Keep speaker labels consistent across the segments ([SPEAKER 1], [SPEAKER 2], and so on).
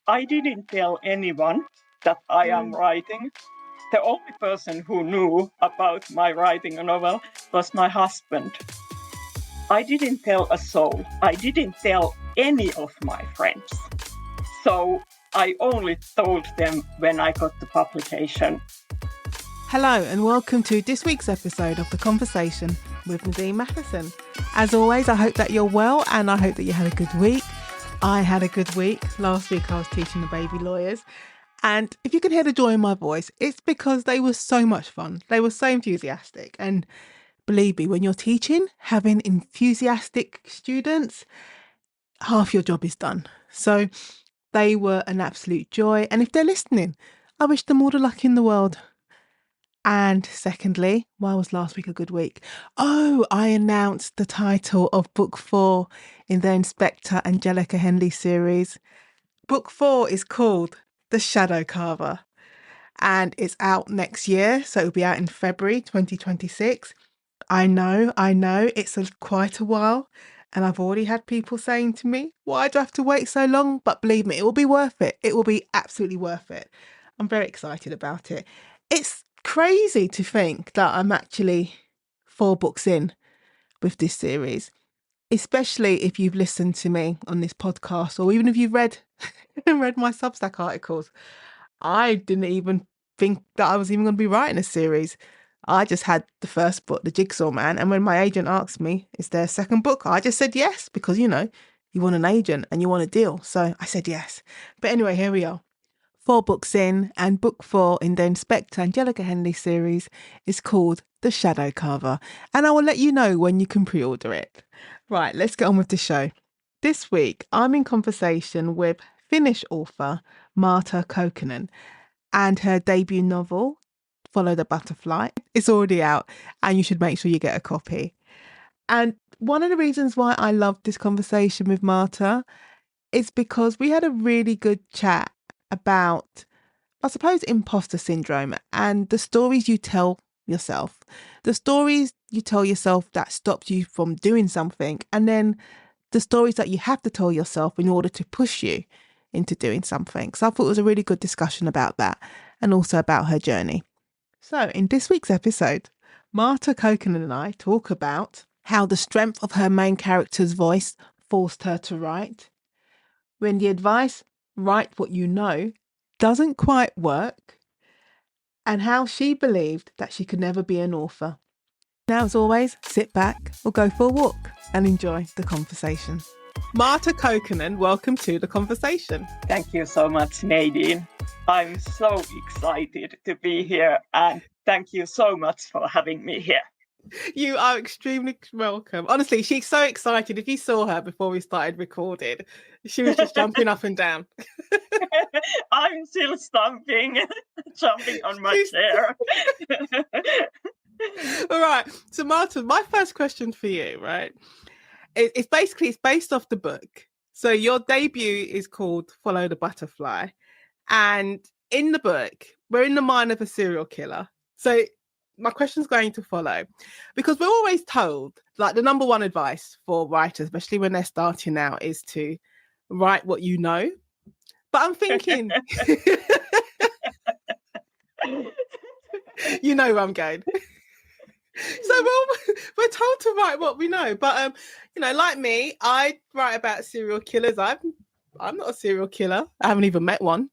[SPEAKER 1] I didn't tell anyone that I am writing. The only person who knew about my writing a novel was my husband. I didn't tell a soul. I didn't tell any of my friends. So I only told them when I got the publication.
[SPEAKER 2] Hello and welcome to this week's episode of The Conversation with Nadine Matheson. As always, I hope that you're well and I hope that you had a good week. I had a good week. Last week I was teaching the baby lawyers. And if you can hear the joy in my voice, it's because they were so much fun. They were so enthusiastic. And believe me, when you're teaching, having enthusiastic students, half your job is done. So they were an absolute joy. And if they're listening, I wish them all the luck in the world. And secondly, why was last week a good week? Oh, I announced the title of Book 4 in the Inspector Angelica Henley series. Book 4 is called The Shadow Carver and it's out next year. So it'll be out in February 2026. I know, it's quite a while. And I've already had people saying to me, why do I have to wait so long? But believe me, it will be worth it. It will be absolutely worth it. I'm very excited about it. It's crazy to think that I'm actually 4 books in with this series, especially if you've listened to me on this podcast or even if you've read my Substack articles. I didn't even think that I was even going to be writing a series. I just had the first book, The Jigsaw Man, and when my agent asked me, is there a second book? I just said yes, because, you want an agent and you want a deal. So I said yes. But anyway, here we are. 4 books in, and book 4 in the Inspector Angelica Henley series is called The Shadow Carver, and I will let you know when you can pre-order it. Right, let's get on with the show. This week, I'm in conversation with Finnish author Martta Kaukoren, and her debut novel, Follow the Butterfly, is already out, and you should make sure you get a copy. And one of the reasons why I loved this conversation with Martta is because we had a really good chat about, I suppose, imposter syndrome and the stories you tell yourself. The stories you tell yourself that stopped you from doing something, and then the stories that you have to tell yourself in order to push you into doing something. So I thought it was a really good discussion about that and also about her journey. So in this week's episode, Martta Kaukoren and I talk about how the strength of her main character's voice forced her to write, when the advice, write what you know, doesn't quite work, and how she believed that she could never be an author. Now, as always, sit back or go for a walk and enjoy the conversation. Martta Kaukoren, welcome to The Conversation.
[SPEAKER 1] Thank you so much, Nadine. I'm so excited to be here, and thank you so much for having me here.
[SPEAKER 2] You are extremely welcome. Honestly, she's so excited. If you saw her before we started recording, she was just jumping up and down.
[SPEAKER 1] I'm still jumping on my chair.
[SPEAKER 2] All right. So, Martta, my first question for you, right? It's based off the book. So your debut is called Follow the Butterfly. And in the book, we're in the mind of a serial killer. So my question's going to follow, because we're always told, like, the number one advice for writers, especially when they're starting out, is to write what you know. But I'm thinking, you know where I'm going. So we're told to write what we know, but like me, I write about serial killers. I'm not a serial killer. I haven't even met one,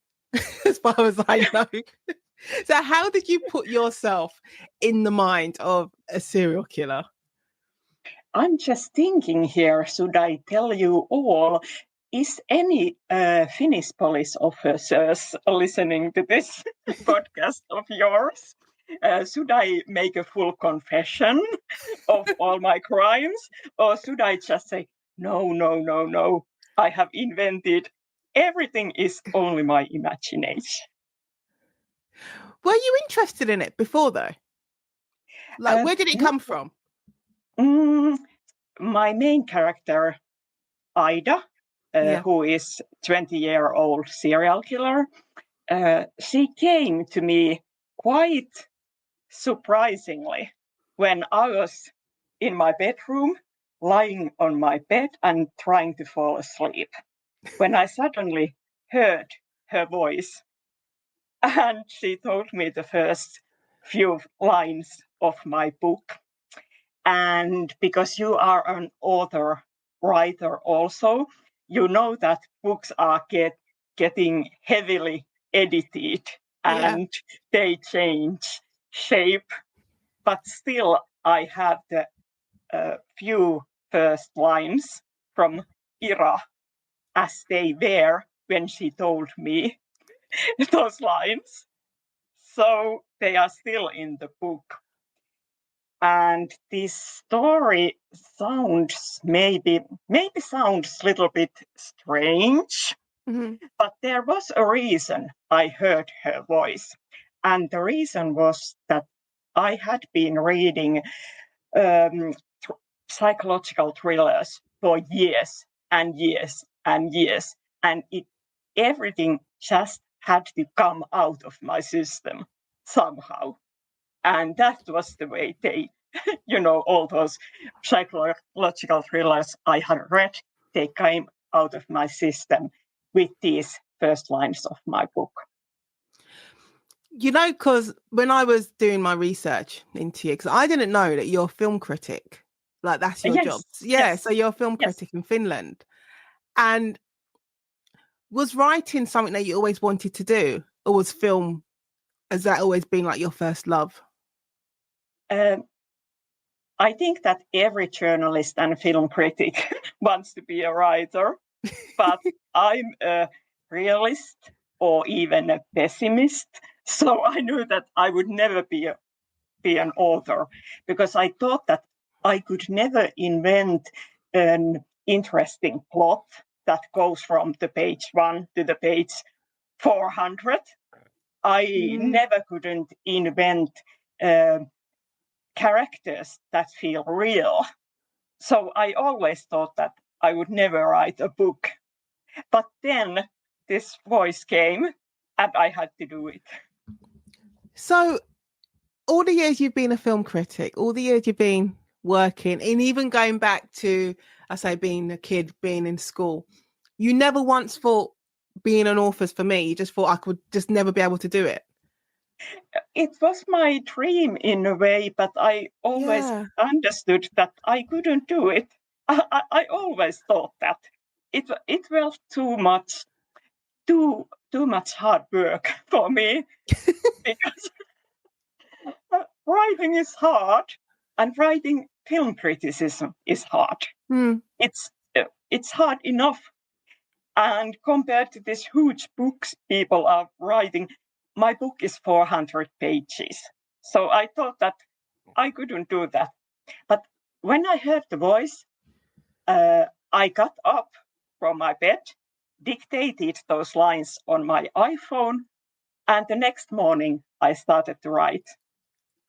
[SPEAKER 2] as far as I know. So how did you put yourself in the mind of a serial killer?
[SPEAKER 1] I'm just thinking here, should I tell you all, is any Finnish police officers listening to this podcast of yours? Should I make a full confession of all my crimes? Or should I just say, no, I have invented, everything is only my imagination?
[SPEAKER 2] Were you interested in it before, though? Like, where did it come from?
[SPEAKER 1] My main character, Ida, who is 20-year-old serial killer, she came to me quite surprisingly when I was in my bedroom, lying on my bed and trying to fall asleep, when I suddenly heard her voice. And she told me the first few lines of my book. And because you are an author, writer also, you know that books are getting heavily edited and they change shape. But still, I have the few first lines from Ira as they were when she told me those lines. So they are still in the book. And this story sounds maybe sounds a little bit strange, but there was a reason I heard her voice. And the reason was that I had been reading psychological thrillers for years and years and years. And everything just had to come out of my system somehow. And that was the way they, all those psychological thrillers I had read, they came out of my system with these first lines of my book.
[SPEAKER 2] Because when I was doing my research into you, because I didn't know that you're a film critic, like that's your job. Yeah, yes. So you're a film critic in Finland. And was writing something that you always wanted to do, or was film, has that always been like your first love?
[SPEAKER 1] I think that every journalist and film critic wants to be a writer, but I'm a realist or even a pessimist. So I knew that I would never be an author because I thought that I could never invent an interesting plot that goes from the page 1 to the page 400. I never couldn't invent characters that feel real. So I always thought that I would never write a book. But then this voice came and I had to do it.
[SPEAKER 2] So all the years you've been a film critic, all the years you've been working, and even going back to, I say, being a kid, being in school, you never once thought being an author's for me. You just thought I could just never be able to do it.
[SPEAKER 1] It was my dream in a way, but I always understood that I couldn't do it. I always thought that it was too much hard work for me because writing is hard and writing film criticism is hard. It's hard enough. And compared to these huge books people are writing, my book is 400 pages. So I thought that I couldn't do that. But when I heard the voice, I got up from my bed, dictated those lines on my iPhone, and the next morning I started to write.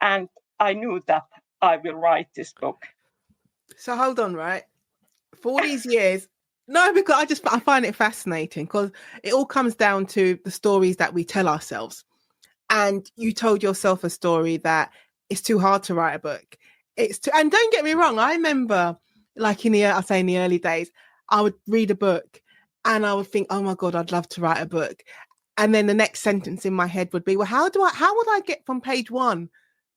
[SPEAKER 1] And I knew that I will write this book.
[SPEAKER 2] So hold on, right? For these years, no, because I find it fascinating because it all comes down to the stories that we tell ourselves. And you told yourself a story that it's too hard to write a book. And don't get me wrong, I remember like in the early days, I would read a book and I would think, oh my God, I'd love to write a book. And then the next sentence in my head would be, well, how would I get from page 1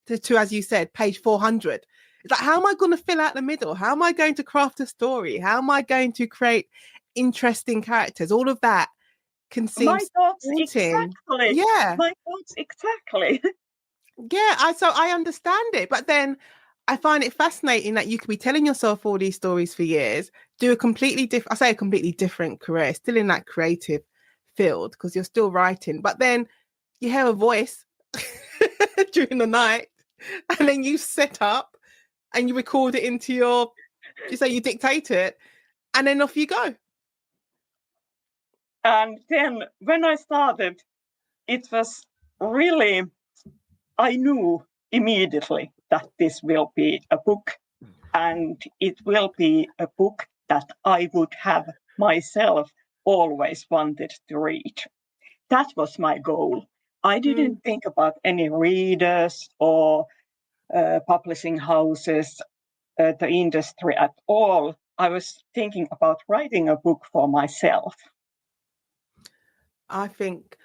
[SPEAKER 2] to, as you said, page 400? It's like, how am I going to fill out the middle? How am I going to craft a story? How am I going to create interesting characters? All of that can seem
[SPEAKER 1] my thoughts
[SPEAKER 2] daunting.
[SPEAKER 1] Exactly.
[SPEAKER 2] Yeah.
[SPEAKER 1] My thoughts exactly.
[SPEAKER 2] Yeah, so I understand it. But then I find it fascinating that you could be telling yourself all these stories for years, do a completely different career, still in that creative field because you're still writing. But then you hear a voice during the night and then you set up and you record it into you dictate it, and then off you go.
[SPEAKER 1] And then when I started, it was really, I knew immediately that this will be a book, and it will be a book that I would have myself always wanted to read. That was my goal. I didn't think about any readers or publishing houses, the industry at all. I was thinking about writing a book for myself.
[SPEAKER 2] I think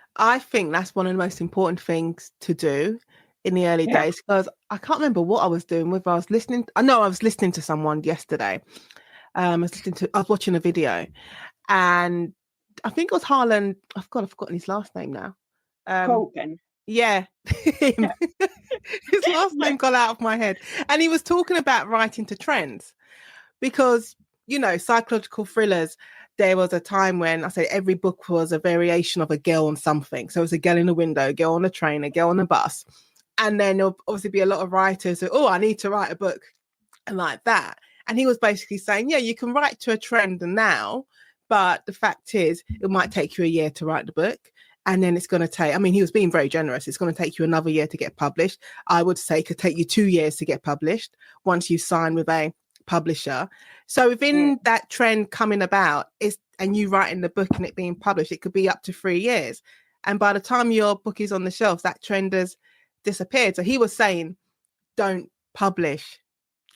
[SPEAKER 2] that's one of the most important things to do in the early
[SPEAKER 1] Yeah.
[SPEAKER 2] days, because I can't remember what I was doing. Whether I was listening, I know I was listening to someone yesterday. I was watching a video, and I think it was Harlan. I've forgotten his last name now.
[SPEAKER 1] Kaukoren.
[SPEAKER 2] Yeah, him.
[SPEAKER 1] Yeah.
[SPEAKER 2] His last
[SPEAKER 1] Yeah.
[SPEAKER 2] name got out of my head, and he was talking about writing to trends, because psychological thrillers. There was a time when I say every book was a variation of a girl on something. So it was a girl in a window, a girl on a train, a girl on a bus, and then there'll obviously be a lot of writers who, I need to write a book, and like that. And he was basically saying, yeah, you can write to a trend now, but the fact is, it might take you a year to write the book. And then it's going to take, he was being very generous. It's going to take you another year to get published. I would say it could take you 2 years to get published once you sign with a publisher. So within that trend coming about and you writing the book and it being published, it could be up to 3 years. And by the time your book is on the shelves, that trend has disappeared. So he was saying, don't publish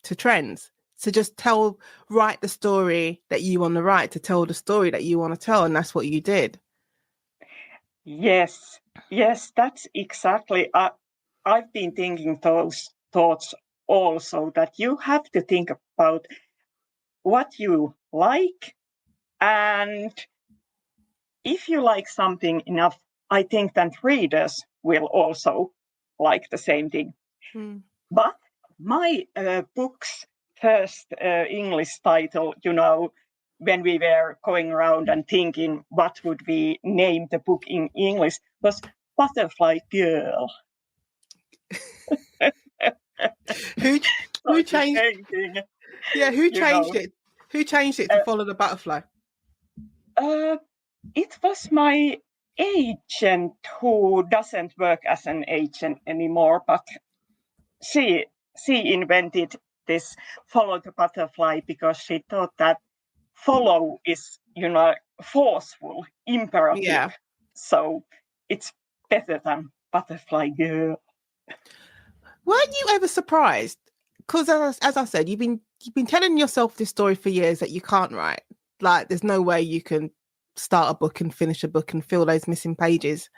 [SPEAKER 2] to trends. So just write the story that you want to write, to tell the story that you want to tell. And that's what you did.
[SPEAKER 1] Yes, that's exactly. I've been thinking those thoughts also, that you have to think about what you like, and if you like something enough, I think that readers will also like the same thing. But my book's first English title, when we were going around and thinking what would we name the book in English, was Butterfly Girl.
[SPEAKER 2] Who changed? Who changed it? Who changed it to follow the butterfly?
[SPEAKER 1] It was my agent, who doesn't work as an agent anymore, but she invented this follow the butterfly because she thought that follow is, forceful, imperative.
[SPEAKER 2] Yeah.
[SPEAKER 1] So it's better than Butterfly Girl.
[SPEAKER 2] Weren't you ever surprised? Because as I said, you've been telling yourself this story for years that you can't write. Like, there's no way you can start a book and finish a book and fill those missing pages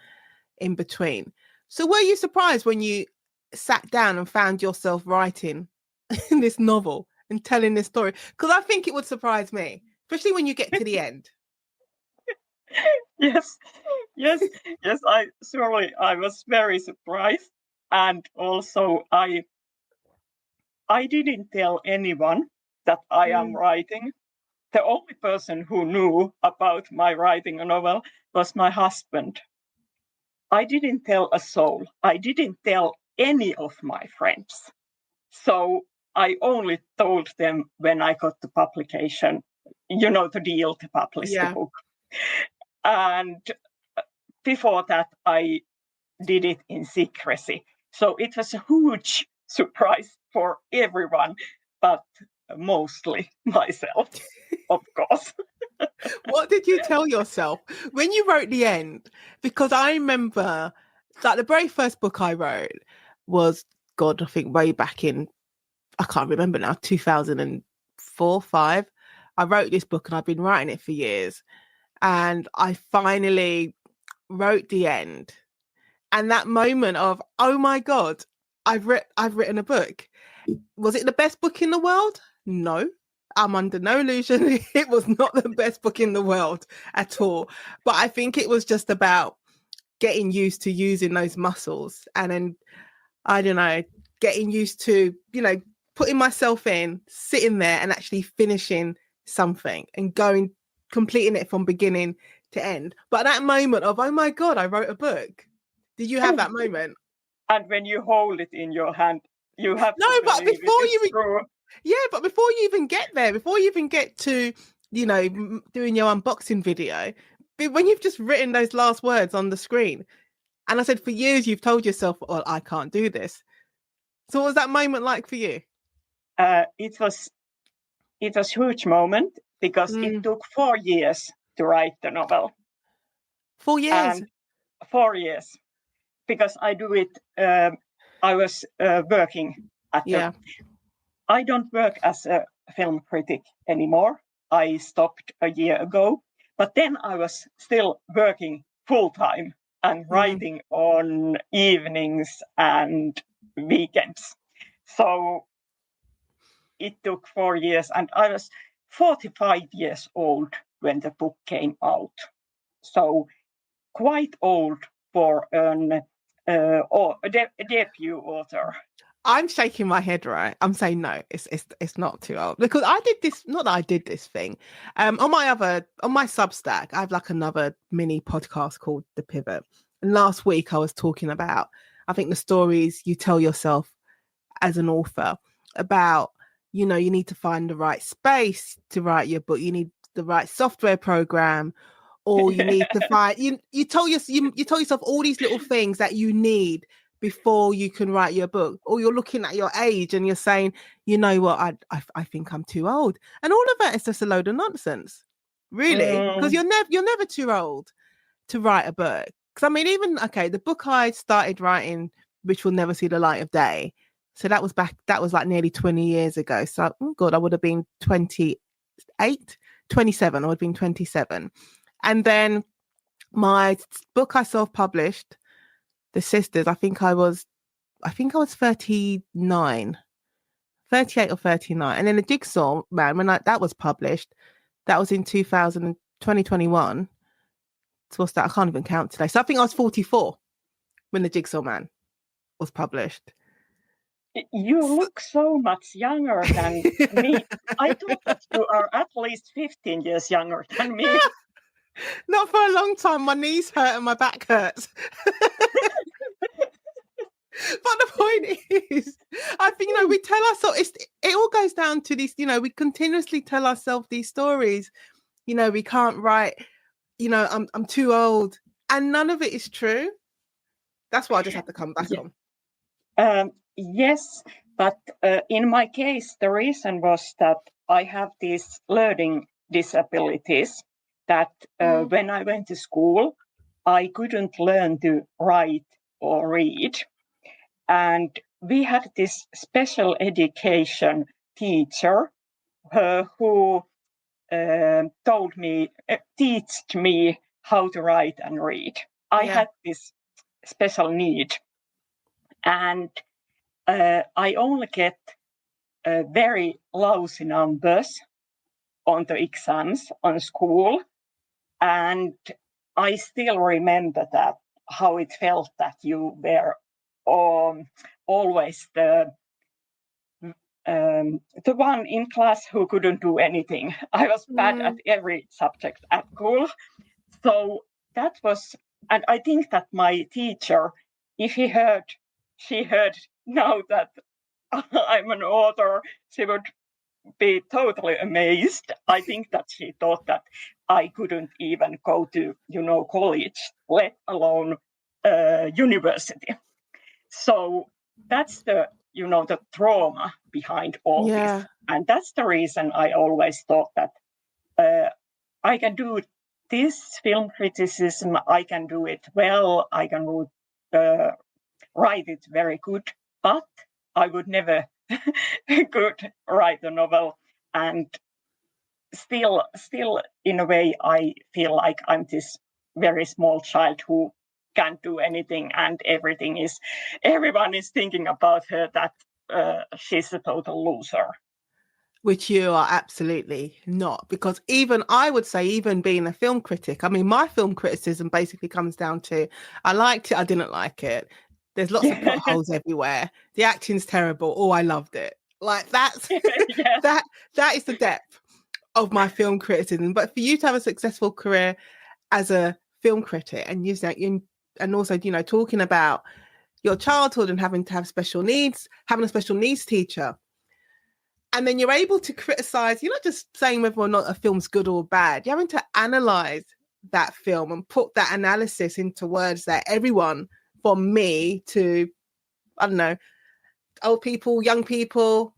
[SPEAKER 2] in between. So were you surprised when you sat down and found yourself writing this novel and telling this story? Because I think it would surprise me, especially when you get to the end.
[SPEAKER 1] Yes, I was very surprised. And also I didn't tell anyone that I am writing. The only person who knew about my writing a novel was my husband. I didn't tell a soul. I didn't tell any of my friends. So I only told them when I got the publication, the deal to publish the book. And before that, I did it in secrecy. So it was a huge surprise for everyone, but mostly myself, of course.
[SPEAKER 2] What did you tell yourself when you wrote the end? Because I remember that the very first book I wrote was, God, I think way back in, I can't remember now, 2004, 5. I wrote this book and I've been writing it for years. And I finally wrote the end. And that moment of, oh my God, I've written a book. Was it the best book in the world? No. I'm under no illusion. It was not the best book in the world at all. But I think it was just about getting used to using those muscles. And then, I don't know, getting used to, putting myself in, sitting there and actually finishing something and completing it from beginning to end. But that moment of, oh my God, I wrote a book. Did you have that moment?
[SPEAKER 1] And when you hold it in your hand, you have
[SPEAKER 2] no,
[SPEAKER 1] to
[SPEAKER 2] but before you
[SPEAKER 1] true.
[SPEAKER 2] Yeah, but before you even get there, before you even get to, doing your unboxing video, when you've just written those last words on the screen, and I said for years you've told yourself, "Oh, I can't do this." So what was that moment like for you?
[SPEAKER 1] It was a huge moment because it took 4 years to write the novel.
[SPEAKER 2] 4 years?
[SPEAKER 1] And 4 years. Because I do it, I was working at I don't work as a film critic anymore. I stopped a year ago. But then I was still working full time and writing on evenings and weekends. So it took 4 years, and I was 45 years old when the book came out. So quite old for a debut author.
[SPEAKER 2] I'm shaking my head, right? I'm saying no, it's not too old, because I did this, not that I did this thing. On my Substack, I have like another mini podcast called The Pivot. And last week I was talking about, I think, the stories you tell yourself as an author about, you need to find the right space to write your book. You need the right software program, or you need to find, you tell yourself all these little things that you need before you can write your book. Or you're looking at your age and you're saying, you know what, I think I'm too old. And all of that is just a load of nonsense, really, because you're never too old to write a book. Because I mean, even, okay, the book I started writing, which will never see the light of day, so that was like nearly 20 years ago. So, oh God, I would have been 27. I would have been 27. And then my book I self-published, The Sisters, I think I was 39, 38 or 39. And then The Jigsaw Man, when that was published, that was in 2021. So what's that? I can't even count today. So I think I was 44 when The Jigsaw Man was published.
[SPEAKER 1] You look so much younger than me. I thought that you are at least 15 years younger than me.
[SPEAKER 2] Not for a long time. My knees hurt and my back hurts. But the point is, I think, we tell ourselves, it all goes down to these, we continuously tell ourselves these stories. We can't write, I'm too old. And none of it is true. That's why I just have to come back on.
[SPEAKER 1] Yes, but in my case, the reason was that I have these learning disabilities that when I went to school, I couldn't learn to write or read. And we had this special education teacher who taught me how to write and read. I had this special need. And I only get very lousy numbers on the exams on school. And I still remember that, how it felt that you were always the one in class who couldn't do anything. I was bad at every subject at school. So that was, and I think that my teacher, if she heard now that I'm an author, she would be totally amazed. I think that she thought that I couldn't even go to, college, let alone university. So that's the trauma behind all this. And that's the reason I always thought that I can do this film criticism, I can do it well, I can write it very good, but I would never could write a novel. And still, in a way, I feel like I'm this very small child who can't do anything, and everyone is thinking about her that she's a total loser.
[SPEAKER 2] Which you are absolutely not, because I would say, even being a film critic, I mean, my film criticism basically comes down to, I liked it, I didn't like it. There's lots of plot holes everywhere. The acting's terrible. Oh, I loved it. Like that's that is the depth of my film criticism. But for you to have a successful career as a film critic, and also, talking about your childhood and having to have special needs, having a special needs teacher, and then you're able to criticize, you're not just saying whether or not a film's good or bad. You're having to analyze that film and put that analysis into words that everyone, from me to, I don't know, old people, young people,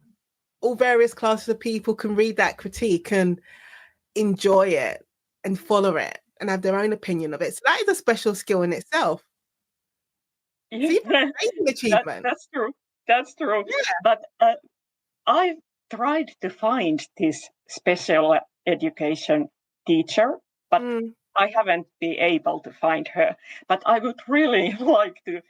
[SPEAKER 2] all various classes of people can read that critique and enjoy it and follow it and have their own opinion of it. So that is a special skill in itself.
[SPEAKER 1] Yeah.
[SPEAKER 2] Achievement.
[SPEAKER 1] That's true. Yeah. But I've tried to find this special education teacher, but I haven't been able to find her, but I would really like to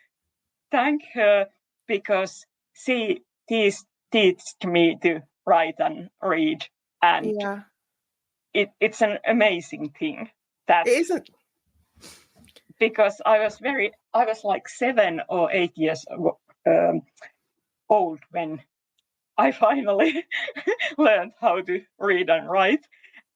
[SPEAKER 1] thank her because she teached me to write and read, and
[SPEAKER 2] Yeah,
[SPEAKER 1] it's an amazing thing that
[SPEAKER 2] it isn't.
[SPEAKER 1] because I was like 7 or 8 years old when I finally learned how to read and write.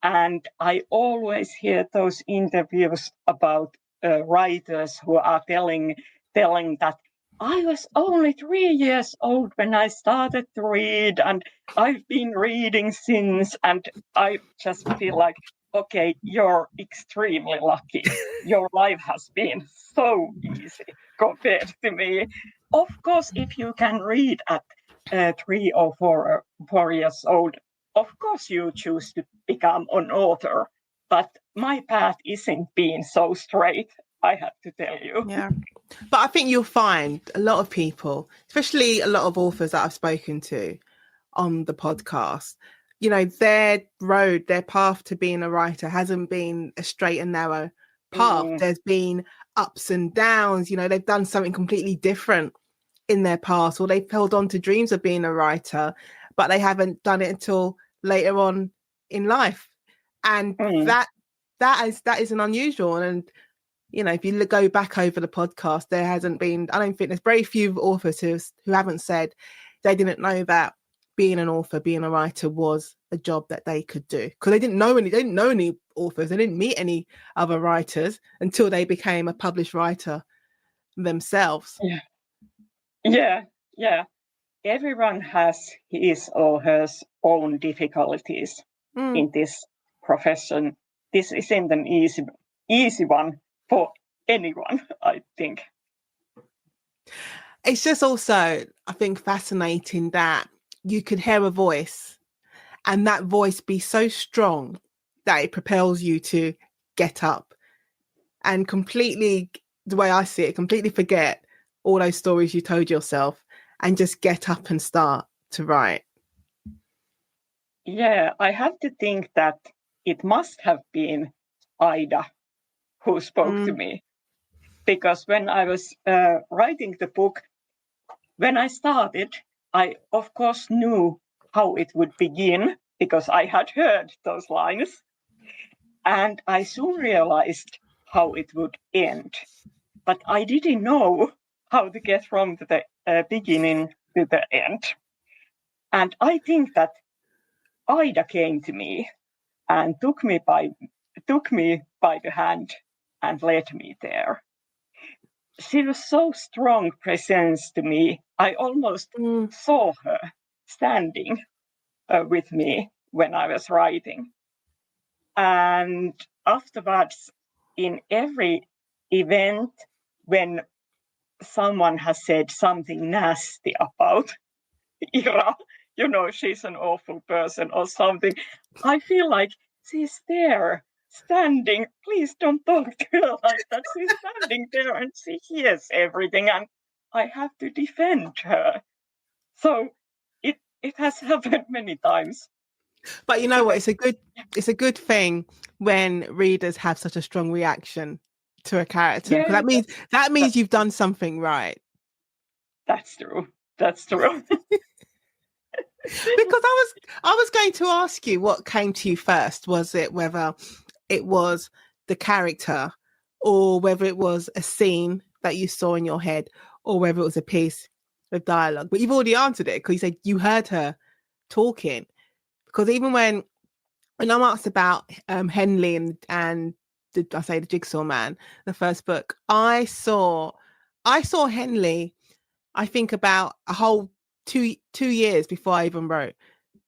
[SPEAKER 1] And I always hear those interviews about writers who are telling that I was only 3 years old when I started to read, and I've been reading since. And I just feel like, okay, you're extremely lucky. Your life has been so easy compared to me. Of course, if you can read at 3 or 4 years old, of course you choose to become an author. But my path isn't being so straight, I have to tell you.
[SPEAKER 2] Yeah. But I think you'll find a lot of people, especially a lot of authors that I've spoken to on the podcast, you know, their road, their path to being a writer hasn't been a straight and narrow path. There's been ups and downs, you know, they've done something completely different in their past, or they've held on to dreams of being a writer, but they haven't done it until later on in life. And that is an unusual. And you know, if you go back over the podcast, there hasn't been, I don't think there's very few authors who haven't said they didn't know that being an author, being a writer was a job that they could do, because they didn't know any authors, they didn't meet any other writers until they became a published writer themselves.
[SPEAKER 1] Yeah. Everyone has his or her own difficulties in this profession. This isn't an easy one for anyone, I think.
[SPEAKER 2] It's just also, I think, fascinating that you could hear a voice and that voice be so strong that it propels you to get up and completely, the way I see it, completely forget all those stories you told yourself and just get up and start to write.
[SPEAKER 1] Yeah, I have to think that it must have been Ida who spoke to me, because when I was writing the book, when I started, I of course knew how it would begin because I had heard those lines, and I soon realized how it would end. But I didn't know how to get from the beginning to the end. And I think that Ida came to me and took me by the hand and led me there. She was so strong presence to me. I almost saw her standing with me when I was writing. And afterwards, in every event, when someone has said something nasty about Ira, you know, she's an awful person or something, I feel like she's there, standing. Please don't talk to her like that. She's standing there and she hears everything, and I have to defend her. So it has happened many times.
[SPEAKER 2] But you know what? It's a good thing when readers have such a strong reaction to a character, because that means you've done something right.
[SPEAKER 1] That's true. That's true.
[SPEAKER 2] Because I was going to ask you what came to you first. Was it whether it was the character, or whether it was a scene that you saw in your head, or whether it was a piece of dialogue? But you've already answered it, because you said you heard her talking. Because even when I'm asked about Henley and the Jigsaw Man, the first book, I saw Henley, I think about a whole two years before I even wrote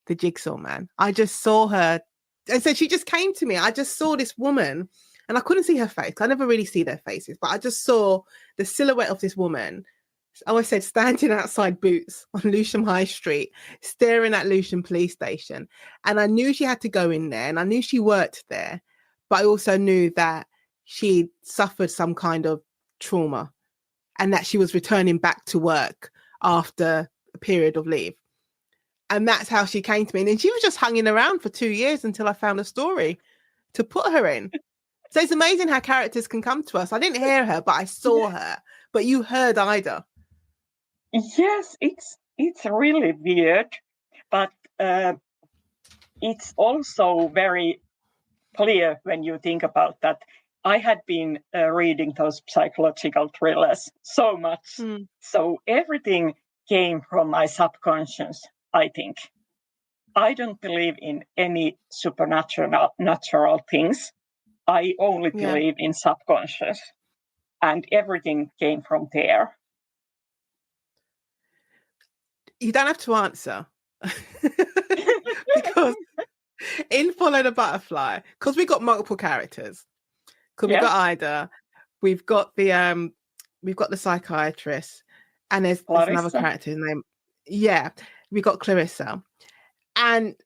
[SPEAKER 2] the Jigsaw Man. I just saw her, and so she just came to me. I just saw this woman, and I couldn't see her face. I never really see their faces, but I just saw the silhouette of this woman. I always said, standing outside Boots on Lewisham High Street, staring at Lewisham Police Station. And I knew she had to go in there, and I knew she worked there, but I also knew that she suffered some kind of trauma and that she was returning back to work after a period of leave. And that's how she came to me. And then she was just hanging around for 2 years until I found a story to put her in. So it's amazing how characters can come to us. I didn't hear her, but I saw her. But you heard Ida.
[SPEAKER 1] Yes, it's really weird, but it's also very clear when you think about that. I had been reading those psychological thrillers so much, so everything came from my subconscious, I think. I don't believe in any natural things. I only believe in subconscious, and everything came from there.
[SPEAKER 2] You don't have to answer because in Follow the Butterfly, because we got multiple characters. Because we've got Ida, we've got the psychiatrist, and there's another character named we got Clarissa, and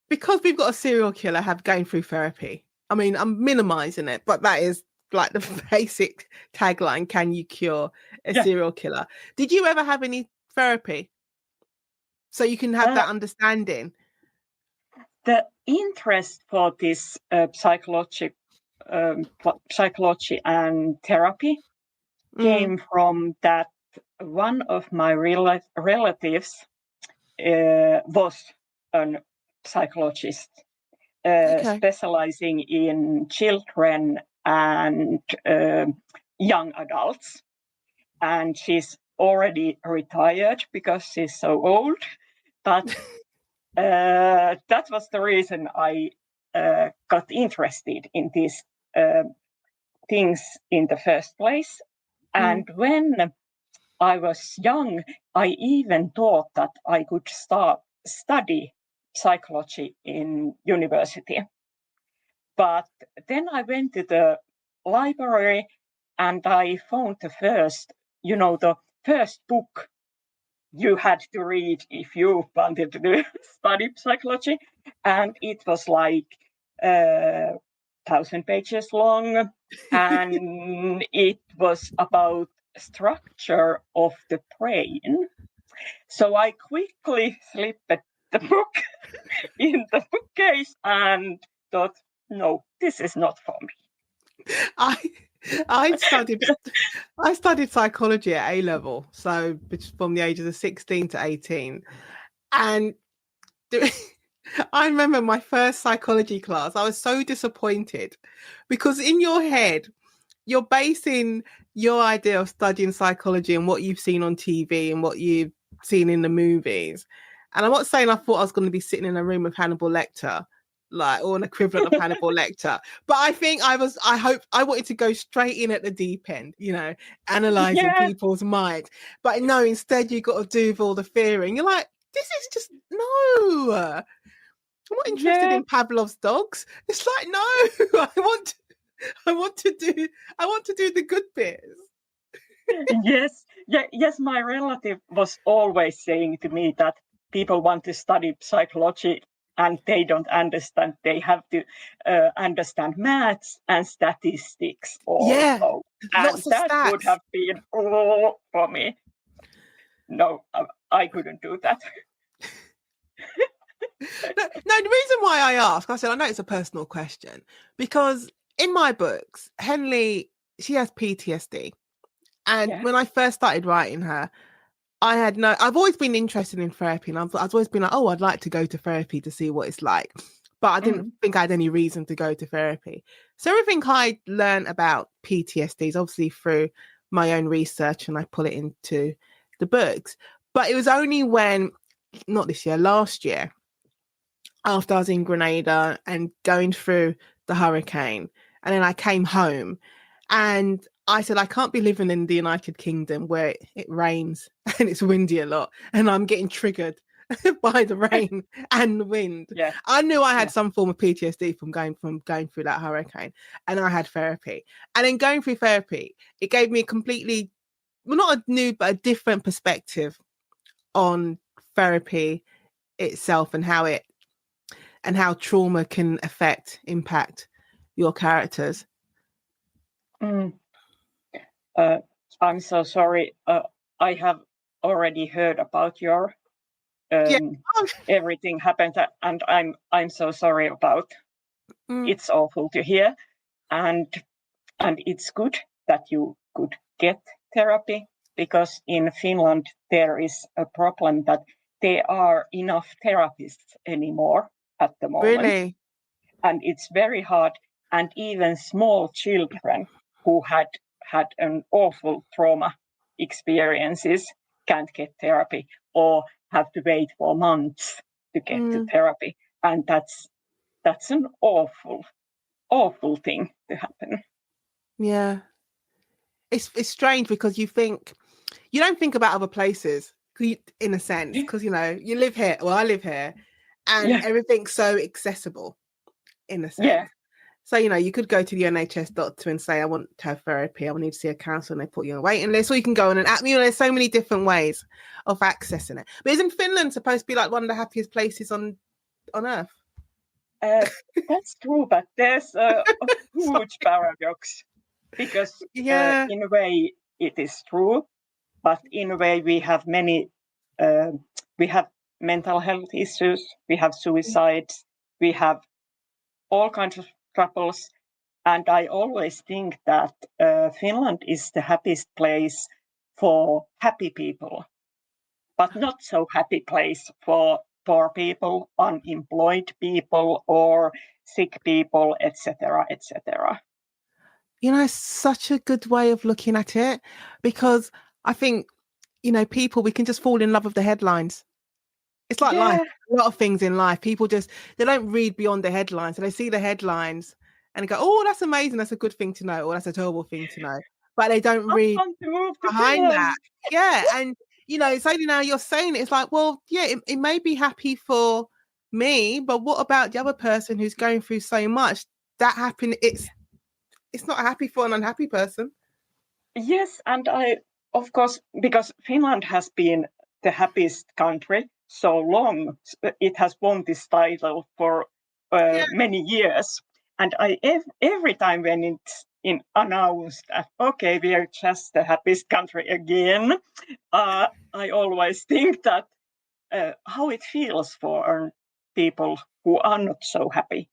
[SPEAKER 2] because we've got a serial killer going through therapy. I mean, I'm minimizing it, but that is like the basic tagline: "Can you cure a serial killer?" Did you ever have any therapy so you can have that understanding?
[SPEAKER 1] The interest for this psychology and therapy came from that one of my relatives was a psychologist specializing in children and young adults. And she's already retired because she's so old. But that was the reason I got interested in these things in the first place. And when I was young, I even thought that I could study psychology in university. But then I went to the library and I found the first book you had to read if you wanted to study psychology. And it was like 1,000 pages long. And it was about structure of the brain. So I quickly slipped the book in the bookcase and thought, no, this is not for me.
[SPEAKER 2] I studied psychology at A level, so from the ages of 16 to 18. And I remember my first psychology class, I was so disappointed because in your head, you're basing your idea of studying psychology on what you've seen on TV and what you've seen in the movies. And I'm not saying I thought I was going to be sitting in a room with Hannibal Lecter, or an equivalent of Hannibal Lecter. But I think I wanted to go straight in at the deep end, analysing people's minds. But no, instead you got to do with all the fearing. You're like, this is just, no. I'm not interested in Pavlov's dogs. It's like, no, I want to do the good bits.
[SPEAKER 1] Yes, my relative was always saying to me that people want to study psychology and they don't understand. They have to understand maths and statistics also.
[SPEAKER 2] Yeah,
[SPEAKER 1] and that
[SPEAKER 2] stats
[SPEAKER 1] would have been all for me. No, I couldn't do that.
[SPEAKER 2] No, the reason why I ask, I said, I know it's a personal question, because in my books, Henley, she has PTSD. And when I first started writing her, I've always been interested in therapy, and I've always been like, oh, I'd like to go to therapy to see what it's like. But I didn't think I had any reason to go to therapy. So everything I learned about PTSD is obviously through my own research, and I put it into the books. But it was only last year, after I was in Grenada and going through the hurricane, and then I came home and I said, I can't be living in the United Kingdom where it rains and it's windy a lot and I'm getting triggered by the rain and the wind.
[SPEAKER 1] Yeah.
[SPEAKER 2] I knew I had some form of PTSD from going through that hurricane, and I had therapy. And in going through therapy, it gave me a completely, not a new, but a different perspective on therapy itself and how trauma can impact your characters.
[SPEAKER 1] I'm so sorry. I have already heard about your everything happened, and I'm so sorry about. It's awful to hear. And it's good that you could get therapy, because in Finland there is a problem that there are enough therapists anymore at the moment.
[SPEAKER 2] Really?
[SPEAKER 1] And it's very hard. And even small children who had an awful trauma experiences can't get therapy, or have to wait for months to get to therapy. And that's an awful thing to happen.
[SPEAKER 2] Yeah. It's strange because you don't think about other places in a sense, because you live here. Well, I live here, and everything's so accessible in a sense.
[SPEAKER 1] Yeah.
[SPEAKER 2] So you could go to the NHS doctor and say, I want to have therapy, I need to see a counsellor, and they put you on a waiting list, or you can go on an app. There's so many different ways of accessing it. But isn't Finland supposed to be like one of the happiest places on earth?
[SPEAKER 1] That's true, but there's a huge paradox, because in a way it is true, but in a way we have we have mental health issues, we have suicides, we have all kinds of troubles. And I always think that Finland is the happiest place for happy people, but not so happy place for poor people, unemployed people, or sick people, etc., etc.
[SPEAKER 2] Such a good way of looking at it, because I think, people, we can just fall in love with the headlines. It's like life, a lot of things in life. People they don't read beyond the headlines. So they see the headlines and they go, oh, that's amazing. That's a good thing to know. Or that's a terrible thing to know. But they don't read behind that. Yeah. And, it's only now you're saying it. It's like, well, yeah, it may be happy for me, but what about the other person who's going through so much? That happened. It's not happy for an unhappy person.
[SPEAKER 1] Yes. And of course, because Finland has been the happiest country so long, it has won this title for many years. And every time when it's announced that, okay, we are just the happiest country again, I always think that how it feels for people who are not so happy,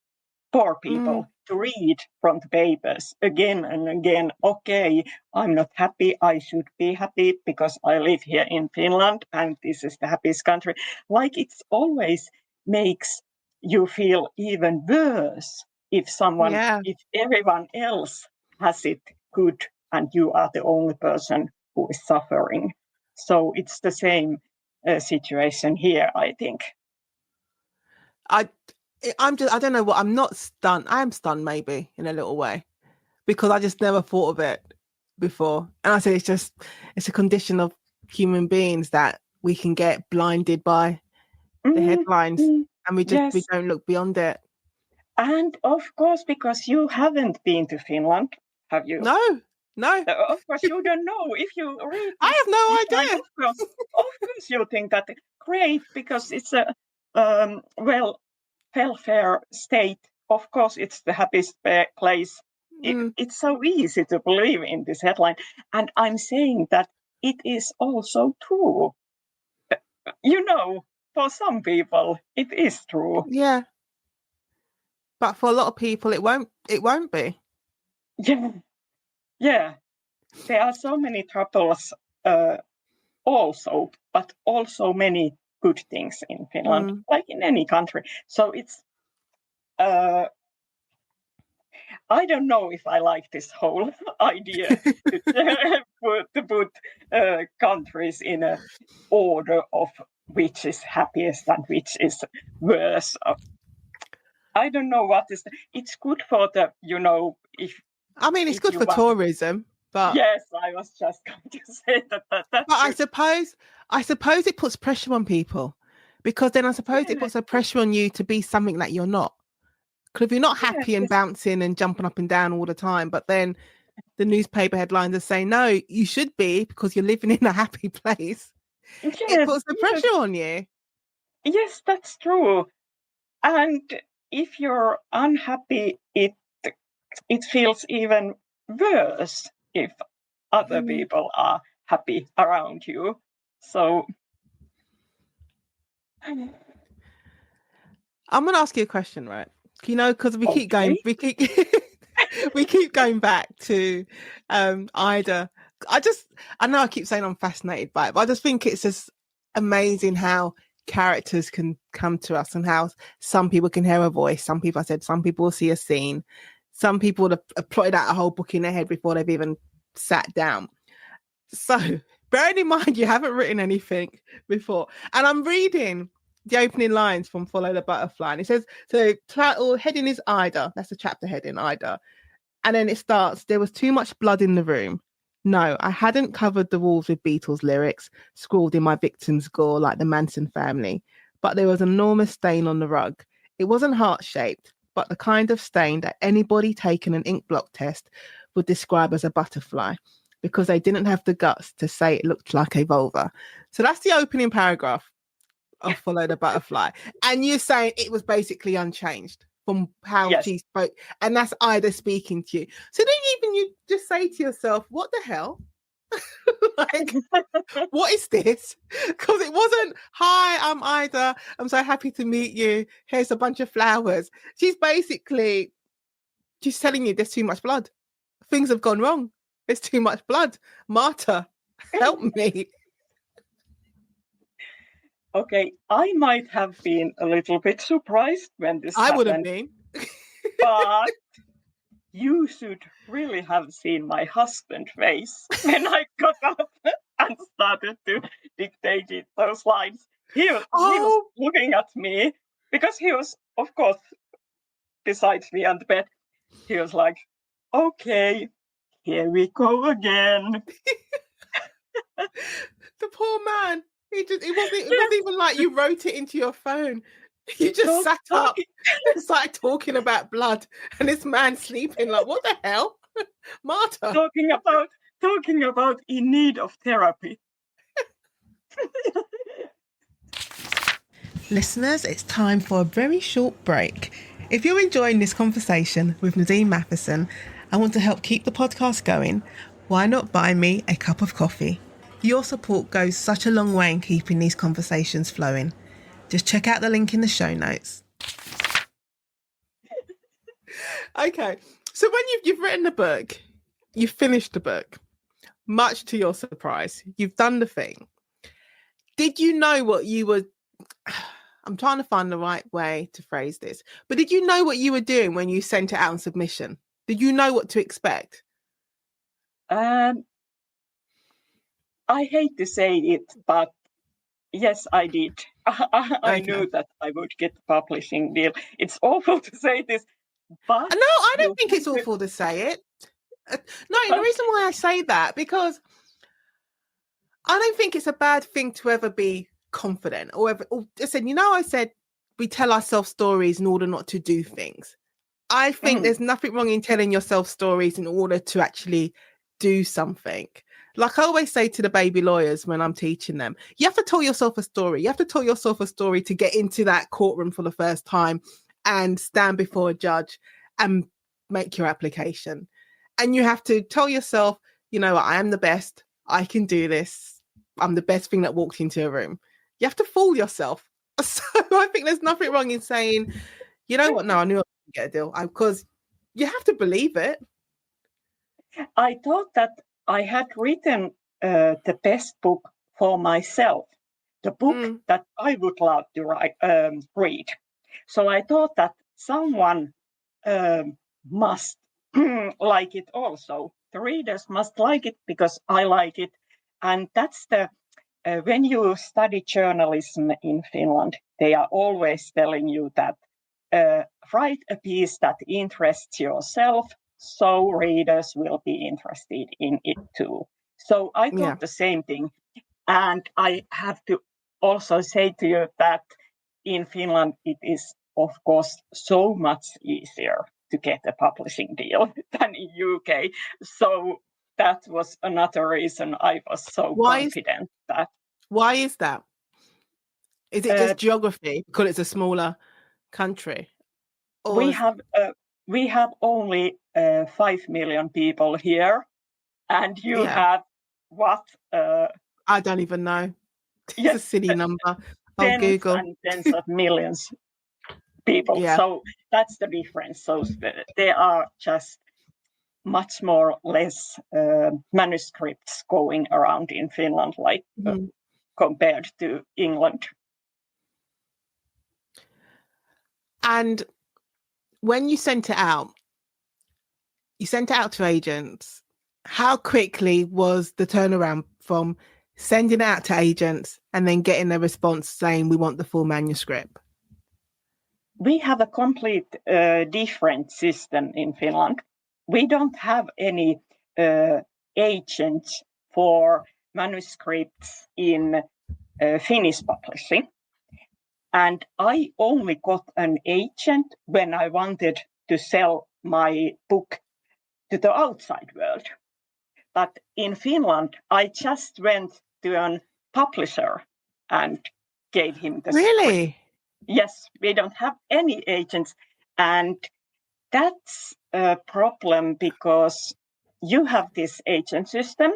[SPEAKER 1] poor people, to read from the papers again and again, okay, I'm not happy, I should be happy because I live here in Finland and this is the happiest country. Like, it's always makes you feel even worse if if everyone else has it good and you are the only person who is suffering. So it's the same situation here, I think.
[SPEAKER 2] I don't know what, I'm not stunned. I am stunned maybe in a little way, because I just never thought of it before. And I say it's a condition of human beings that we can get blinded by the headlines, and we don't look beyond it.
[SPEAKER 1] And of course, because you haven't been to Finland, have you?
[SPEAKER 2] No.
[SPEAKER 1] Of course, you don't know. If you read
[SPEAKER 2] I have no idea.
[SPEAKER 1] Of course you think that great, because it's a welfare state. Of course, it's the happiest place. It's so easy to believe in this headline. And I'm saying that it is also true. For some people, it is true.
[SPEAKER 2] Yeah. But for a lot of people, it won't be.
[SPEAKER 1] Yeah. There are so many troubles also, but also many good things in Finland, like in any country. So it's, I don't know if I like this whole idea to put countries in an order of which is happiest and which is worse. I don't know what is. It's good for the,
[SPEAKER 2] it's good for tourism, but
[SPEAKER 1] yes, I was just going to say that.
[SPEAKER 2] But I suppose it puts pressure on people, because then I suppose it puts a pressure on you to be something that you're not. Because if you're not happy and bouncing and jumping up and down all the time, but then the newspaper headlines are saying, no, you should be, because you're living in a happy place. It puts the pressure on you.
[SPEAKER 1] Yes, that's true. And if you're unhappy, it feels even worse if other people are happy around you. So
[SPEAKER 2] I'm going to ask you a question, right? Because we keep going, we keep going back to Ida. I know I keep saying I'm fascinated by it, but I just think it's just amazing how characters can come to us and how some people can hear a voice. Some people will see a scene. Some people have plotted out a whole book in their head before they've even sat down. So bearing in mind you haven't written anything before, and I'm reading the opening lines from Follow the Butterfly, and it says, so title heading is Ida. That's the chapter heading, Ida. And then it starts, there was too much blood in the room. No, I hadn't covered the walls with Beatles lyrics scrawled in my victim's gore like the Manson family, but there was an enormous stain on the rug. It wasn't heart-shaped, but the kind of stain that anybody taking an ink block test would describe as a butterfly, because they didn't have the guts to say it looked like a vulva. So that's the opening paragraph of Follow the Butterfly. And you're saying it was basically unchanged from how she spoke. And that's Ida speaking to you. So then you just say to yourself, what the hell? Like, what is this? Because it wasn't, hi, I'm Ida. I'm so happy to meet you. Here's a bunch of flowers. She's telling you there's too much blood. Things have gone wrong. There's too much blood. Martta, help me.
[SPEAKER 1] Okay, I might have been a little bit surprised when this happened.
[SPEAKER 2] I would have been.
[SPEAKER 1] But you should really have seen my husband's face when I got up and started to dictate those lines. He was looking at me because he was, of course, besides me on the bed. He was like, okay, here we go again.
[SPEAKER 2] The poor man. It wasn't even like you wrote it into your phone. You just sat up and started talking about blood, and this man sleeping. Like, what the hell, Martta?
[SPEAKER 1] Talking about in need of therapy.
[SPEAKER 2] Listeners, it's time for a very short break. If you're enjoying this conversation with Nadine Matheson and want to help keep the podcast going, why not buy me a cup of coffee? Your support goes such a long way in keeping these conversations flowing. Just check out the link in the show notes. Okay, so when you've written the book, you've finished the book, much to your surprise, you've done the thing. Did you know what you were... I'm trying to find the right way to phrase this, but did you know what you were doing when you sent it out on submission? Did you know what to expect?
[SPEAKER 1] I hate to say it, but yes, I did. I knew that I would get the publishing deal. It's awful to say this, but...
[SPEAKER 2] No, I don't think it's awful to say it. No, the reason why I say that, because I don't think it's a bad thing to ever be confident or I said we tell ourselves stories in order not to do things. I think there's nothing wrong in telling yourself stories in order to actually do something. Like I always say to the baby lawyers when I'm teaching them, you have to tell yourself a story. You have to tell yourself a story to get into that courtroom for the first time and stand before a judge and make your application. And you have to tell yourself, I am the best. I can do this. I'm the best thing that walked into a room. You have to fool yourself. So I think there's nothing wrong in saying, you know what? No, I knew I would get a deal, because you have to believe it.
[SPEAKER 1] I thought that I had written the best book for myself, the book that I would love to read. So I thought that someone must like it also. The readers must like it because I like it. And that's when you study journalism in Finland, they are always telling you that write a piece that interests yourself, so readers will be interested in it too. So I thought the same thing. And I have to also say to you that in Finland, it is, of course, so much easier to get a publishing deal than in UK. So that was another reason I was so confident.
[SPEAKER 2] Why is that? Is it just geography because it's a smaller country?
[SPEAKER 1] Or we have only 5 million people here, and you have what?
[SPEAKER 2] I don't even know. It's a silly number. I'll Google.
[SPEAKER 1] And tens of millions people.
[SPEAKER 2] Yeah.
[SPEAKER 1] So that's the difference. So there are just much more less manuscripts going around in Finland, like compared to England.
[SPEAKER 2] And when you sent it out to agents. How quickly was the turnaround from sending it out to agents and then getting a response saying we want the full manuscript?
[SPEAKER 1] We have a complete different system in Finland. We don't have any agents for manuscripts in Finnish publishing. And I only got an agent when I wanted to sell my book to the outside world. But in Finland, I just went to a publisher and gave him the script.
[SPEAKER 2] Really?
[SPEAKER 1] Yes, we don't have any agents. And that's a problem because you have this agent system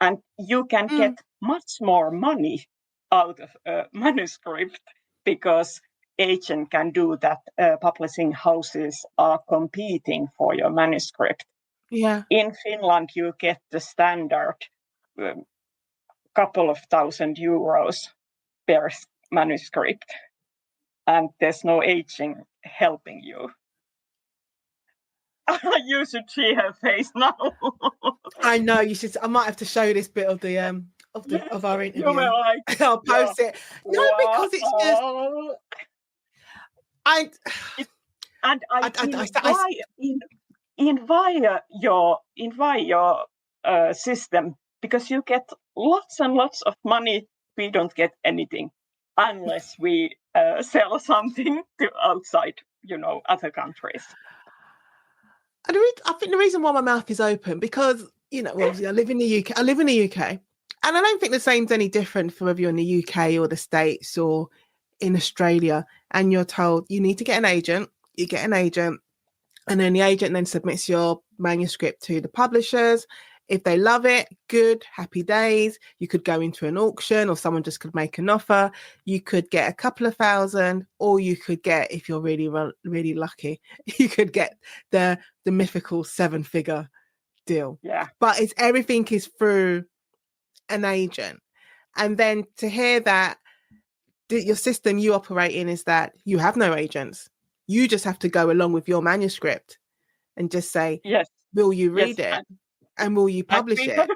[SPEAKER 1] and you can get much more money out of a manuscript because agent can do that. Publishing houses are competing for your manuscript.
[SPEAKER 2] Yeah.
[SPEAKER 1] In Finland, you get the standard couple of €1,000 per manuscript, and there's no agent helping you. You should see her face now.
[SPEAKER 2] I know you should. I might have to show this bit of the of our interview.
[SPEAKER 1] You were like,
[SPEAKER 2] I'll post it. No, because it's just I
[SPEAKER 1] invite your system because you get lots and lots of money. We don't get anything unless we sell something to outside, other countries.
[SPEAKER 2] I think the reason why my mouth is open because obviously I live in the UK. And I don't think the same's any different for whether you're in the UK or the States or in Australia. And you're told you need to get an agent. You get an agent, and then the agent then submits your manuscript to the publishers. If they love it, good, happy days. You could go into an auction or someone just could make an offer. You could get a couple of thousand, or you could get, if you're really, really lucky, you could get the mythical 7-figure deal.
[SPEAKER 1] Yeah.
[SPEAKER 2] But everything is through an agent. And then to hear that your system you operate in is that you have no agents. You just have to go along with your manuscript and just say,
[SPEAKER 1] yes,
[SPEAKER 2] will you read it? And will you publish it?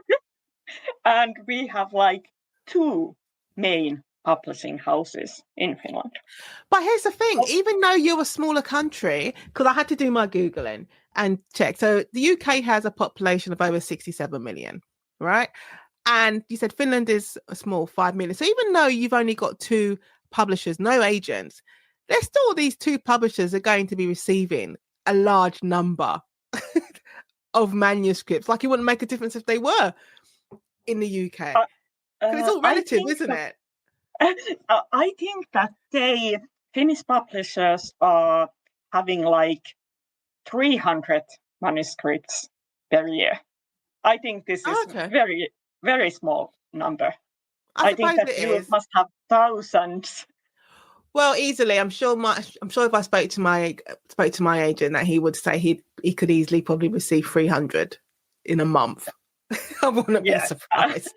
[SPEAKER 1] And we have like 2 main publishing houses in Finland.
[SPEAKER 2] But here's the thing, even though you're a smaller country, because I had to do my Googling and check. So the UK has a population of over 67 million, right? And you said Finland is a small 5 million. So even though you've only got 2 publishers, no agents, there's still these 2 publishers are going to be receiving a large number of manuscripts. Like it wouldn't make a difference if they were in the UK. It's all relative, isn't it?
[SPEAKER 1] I think that Finnish publishers are having like 300 manuscripts per year. I think this is very, very small number. I think that you must have thousands.
[SPEAKER 2] Well, easily. I'm sure if I spoke to my agent that he would say he could easily probably receive 300 in a month. I wouldn't be surprised.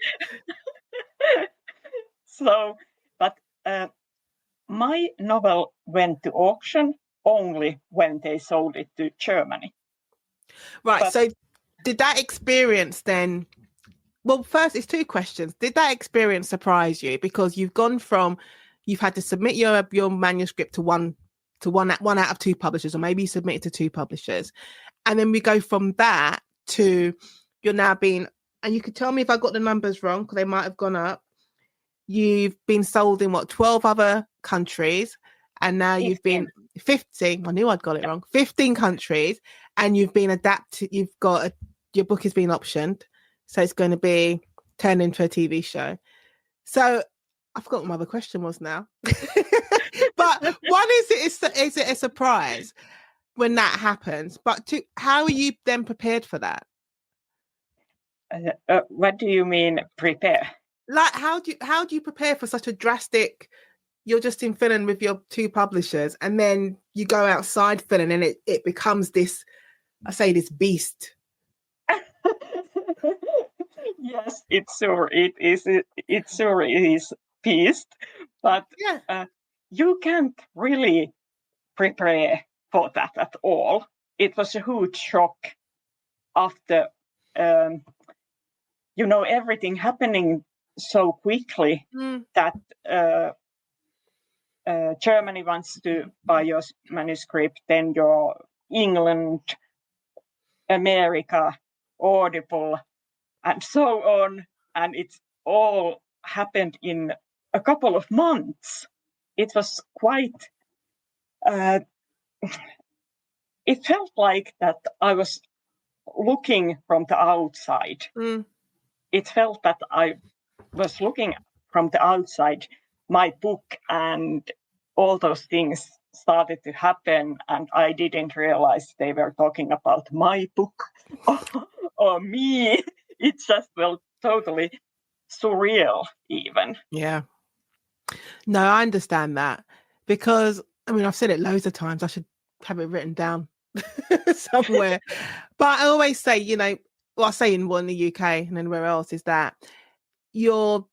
[SPEAKER 1] So, but my novel went to auction only when they sold it to Germany.
[SPEAKER 2] Right. So did that experience then? Well, first, it's 2 questions. Did that experience surprise you? Because you've had to submit your manuscript to one out of 2 publishers, or maybe you submit it to 2 publishers. And then we go from that to you're now being, and you could tell me if I got the numbers wrong, because they might have gone up. You've been sold in 12 other countries, and now 15. You've been 15. I knew I'd got it wrong. 15 countries, and you've been adapted. Your book has been optioned, so it's going to be turned into a TV show. So I forgot what my other question was now. But one is it a surprise when that happens? But 2, how are you then prepared for that?
[SPEAKER 1] What do you mean prepare?
[SPEAKER 2] Like how do you prepare for such a drastic you're just in Finland with your two publishers, and then you go outside Finland and it becomes this, I say, this beast.
[SPEAKER 1] Yes, it's sure it is. It sure is beast, but you can't really prepare for that at all. It was a huge shock after, everything happening so quickly that Germany wants to buy your manuscript, then your England, America, Audible, and so on. And it's all happened in a couple of months. It was quite, it felt like that I was looking from the outside. It felt that I was looking from the outside, my book, and all those things started to happen, and I didn't realize they were talking about my book or me. It just felt totally surreal even.
[SPEAKER 2] Yeah. No, I understand that, because, I mean, I've said it loads of times. I should have it written down somewhere. But I always say, what I say in the UK and anywhere else is that you're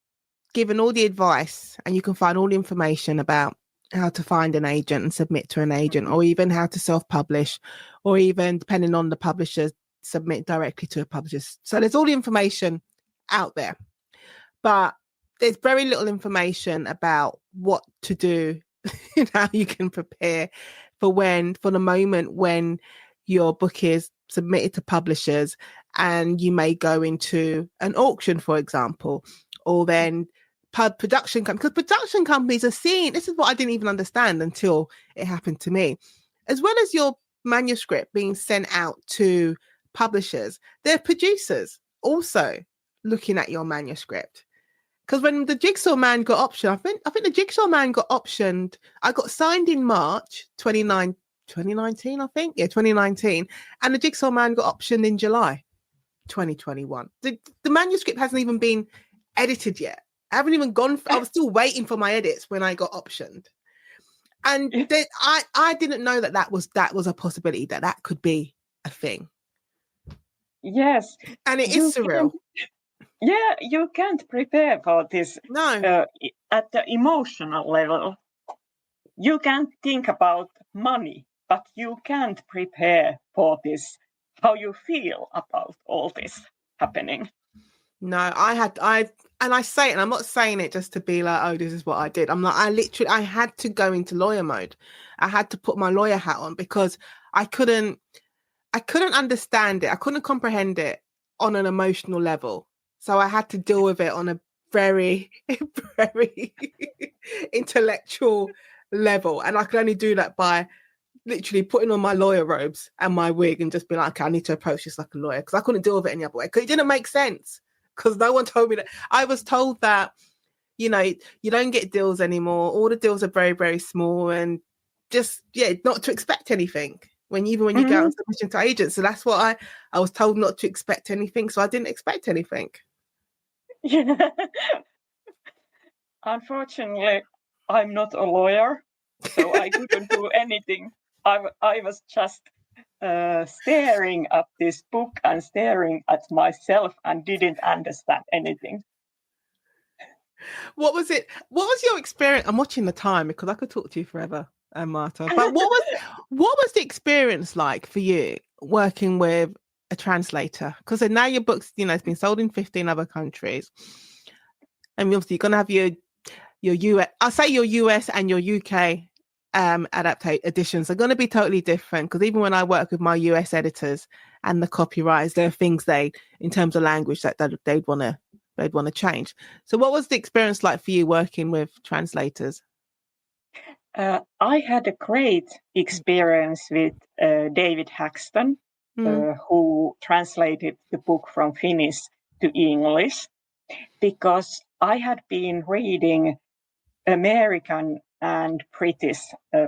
[SPEAKER 2] given all the advice and you can find all the information about how to find an agent and submit to an agent, or even how to self-publish, or even, depending on the publisher, submit directly to a publisher. So there's all the information out there, but there's very little information about what to do and how you can prepare for the moment when your book is submitted to publishers and you may go into an auction, for example, or then production companies, because production companies are seeing, this is what I didn't even understand until it happened to me, as well as your manuscript being sent out to publishers, there are producers also looking at your manuscript. Because when the Jigsaw Man got optioned, I think the Jigsaw Man got optioned, I got signed in March 2019, I think. Yeah, 2019. And the Jigsaw Man got optioned in July 2021. The manuscript hasn't even been edited yet. I haven't even gone. I was still waiting for my edits when I got optioned. And I didn't know that was a possibility, that could be a thing.
[SPEAKER 1] Yes.
[SPEAKER 2] And it is surreal.
[SPEAKER 1] Yeah, you can't prepare for this.
[SPEAKER 2] No.
[SPEAKER 1] At the emotional level. You can't think about money, but you can't prepare for this, how you feel about all this happening.
[SPEAKER 2] No, I say it, and I'm not saying it just to be like, oh, this is what I did. I'm not, I had to go into lawyer mode. I had to put my lawyer hat on, because I couldn't understand it. I couldn't comprehend it on an emotional level. So I had to deal with it on a very, very intellectual level. And I could only do that by literally putting on my lawyer robes and my wig and just be like, okay, I need to approach this like a lawyer, because I couldn't deal with it any other way, because it didn't make sense, because no one told me that. I was told that, you don't get deals anymore. All the deals are very, very small, and just, not to expect anything when you go out submission to agents. So that's what I was told, not to expect anything. So I didn't expect anything.
[SPEAKER 1] Yeah. Unfortunately, I'm not a lawyer, so I couldn't do anything. I was just staring at this book and staring at myself and didn't understand anything.
[SPEAKER 2] What was it? What was your experience? I'm watching the time because I could talk to you forever, Marta. But what was the experience like for you working with a translator? Because now your book's, it's been sold in 15 other countries, and obviously you're gonna have your US. I'll say your US and your UK editions are going to be totally different, because even when I work with my US editors and the copywriters, there are things in terms of language that they'd want to change. So what was the experience like for you working with translators?
[SPEAKER 1] I had a great experience with David Haxton, who translated the book from Finnish to English, because I had been reading American and British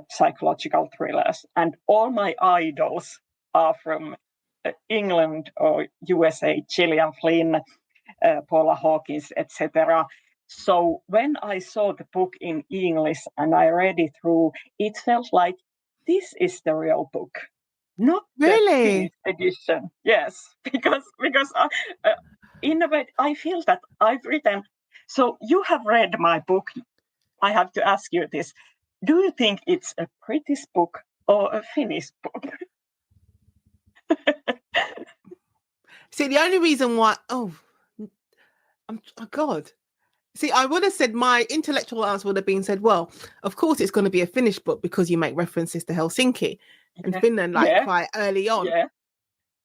[SPEAKER 1] psychological thrillers, and all my idols are from England or USA, Gillian Flynn, Paula Hawkins, etc. So when I saw the book in English and I read it through, it felt like this is the real book, not the
[SPEAKER 2] Really?
[SPEAKER 1] Finnish edition. Yes, because in a way I feel that I've written. So you have read my book. I have to ask you this: do you think it's a British book or a Finnish book?
[SPEAKER 2] See, the only reason why, oh God. See, I would have said my intellectual answer would have been said, well, of course it's going to be a Finnish book because you make references to Helsinki and
[SPEAKER 1] Yeah,
[SPEAKER 2] Finland like
[SPEAKER 1] yeah,
[SPEAKER 2] quite early on.
[SPEAKER 1] yeah,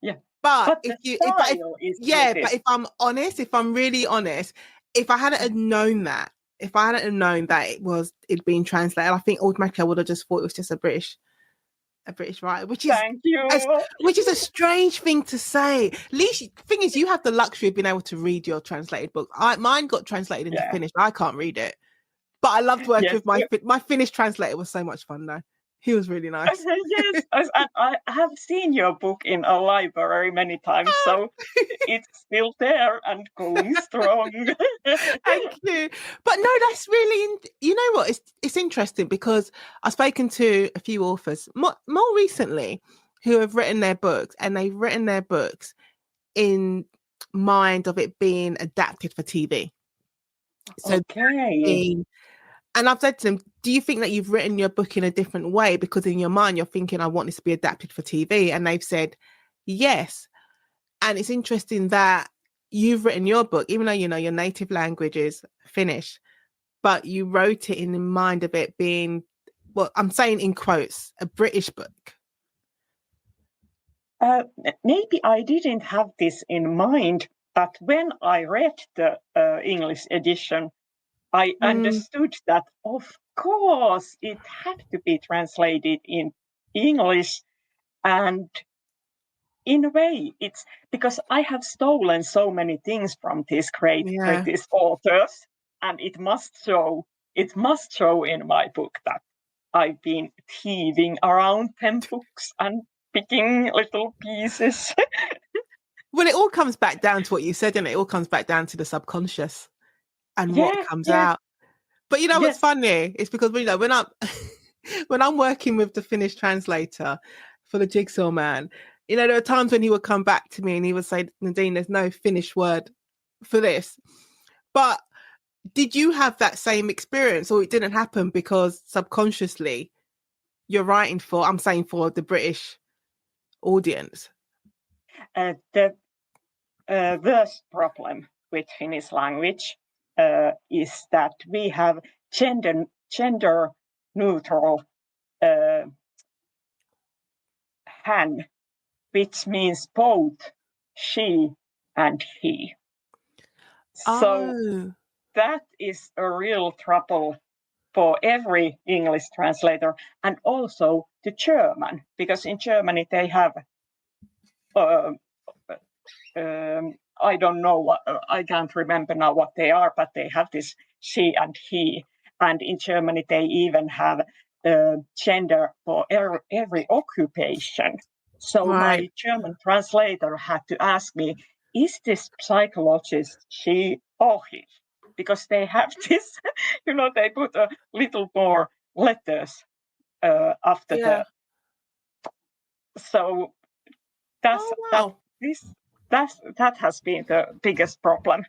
[SPEAKER 1] yeah.
[SPEAKER 2] But
[SPEAKER 1] But
[SPEAKER 2] if
[SPEAKER 1] the
[SPEAKER 2] you, if
[SPEAKER 1] style is
[SPEAKER 2] yeah, but
[SPEAKER 1] British.
[SPEAKER 2] if I'm honest, if I'm really honest, if I hadn't have known that, if I hadn't have known that it'd been translated, I think automatically I would have just thought it was just a British writer,
[SPEAKER 1] Thank you.
[SPEAKER 2] which is a strange thing to say. At least thing is, you have the luxury of being able to read your translated book. Mine got translated into
[SPEAKER 1] Yeah.
[SPEAKER 2] Finnish. I can't read it, but I loved working
[SPEAKER 1] Yes.
[SPEAKER 2] with my Finnish translator. Was so much fun though. He was really nice.
[SPEAKER 1] Yes, and I have seen your book in a library many times, so it's still there and going strong.
[SPEAKER 2] Thank you. But no, that's really, you know what? It's interesting because I've spoken to a few authors more recently who have written their books, and they've written their books in mind of it being adapted for TV. So
[SPEAKER 1] Okay.
[SPEAKER 2] and I've said to them, do you think that you've written your book in a different way? Because in your mind, you're thinking, I want this to be adapted for TV. And they've said, yes. And it's interesting that you've written your book, even though, you know, your native language is Finnish, but you wrote it in the mind of it being, well, I'm saying in quotes, a British book.
[SPEAKER 1] Maybe I didn't have this in mind, but when I read the English edition, I understood that, of course, it had to be translated in English. And in a way, it's because I have stolen so many things from these great
[SPEAKER 2] Yeah.
[SPEAKER 1] British authors, and it must show in my book that I've been thieving around them books and picking little pieces.
[SPEAKER 2] Well, it all comes back down to what you said, and it all comes back down to the subconscious and what
[SPEAKER 1] Yeah,
[SPEAKER 2] comes
[SPEAKER 1] yeah,
[SPEAKER 2] out. But you know what's
[SPEAKER 1] yes.
[SPEAKER 2] funny? It's because when I'm when I'm working with the Finnish translator for the Jigsaw Man, you know, there are times when he would come back to me and he would say, Nadine, there's no Finnish word for this. But did you have that same experience, or it didn't happen because subconsciously you're writing for, I'm saying, for the British audience?
[SPEAKER 1] The worst problem with Finnish language is that we have gender neutral han, which means both she and he. So
[SPEAKER 2] Oh,
[SPEAKER 1] that is a real trouble for every English translator, and also the German, because in Germany they have I don't know what, I can't remember now what they are, but they have this she and he, and in Germany they even have gender for every occupation. So
[SPEAKER 2] right.
[SPEAKER 1] my German translator had to ask me, is this psychologist she or he? Because they have this, they put a little more letters after
[SPEAKER 2] Yeah.
[SPEAKER 1] the. So that's
[SPEAKER 2] Oh, wow.
[SPEAKER 1] that has been the biggest problem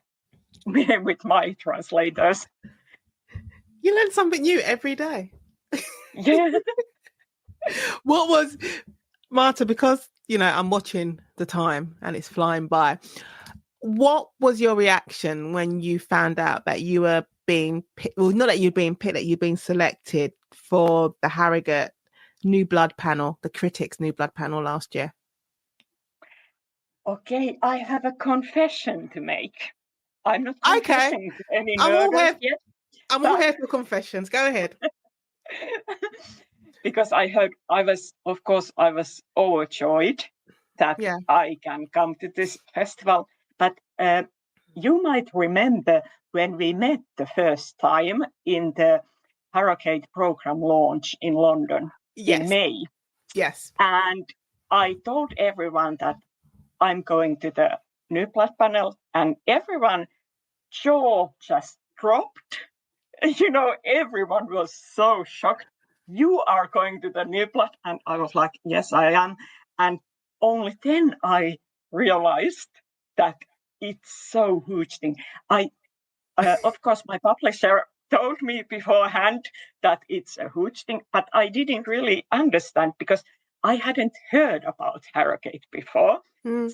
[SPEAKER 1] with my translators.
[SPEAKER 2] You learn something new every day.
[SPEAKER 1] Yeah.
[SPEAKER 2] What was, Marta, because, you know, I'm watching the time and it's flying by. What was your reaction when you found out that you were being picked, well, not that you're being picked, that you've been selected for the Harrogate New Blood panel, the critics' New Blood panel last year?
[SPEAKER 1] Okay, I have a confession to make. I'm not
[SPEAKER 2] Okay.
[SPEAKER 1] confessing to any
[SPEAKER 2] I'm all
[SPEAKER 1] murders
[SPEAKER 2] here.
[SPEAKER 1] yet.
[SPEAKER 2] I'm all here for confessions. Go ahead.
[SPEAKER 1] Because I heard I was overjoyed that
[SPEAKER 2] Yeah.
[SPEAKER 1] I can come to this festival. But you might remember when we met the first time in the Harrogate program launch in London in
[SPEAKER 2] Yes.
[SPEAKER 1] May.
[SPEAKER 2] Yes.
[SPEAKER 1] And I told everyone that I'm going to the New Blood panel, and everyone jaw just dropped. Everyone was so shocked. You are going to the new blood? And I was like, yes, I am. And only then I realized that it's so huge thing. Of course, my publisher told me beforehand that it's a huge thing, but I didn't really understand because I hadn't heard about Harrogate before.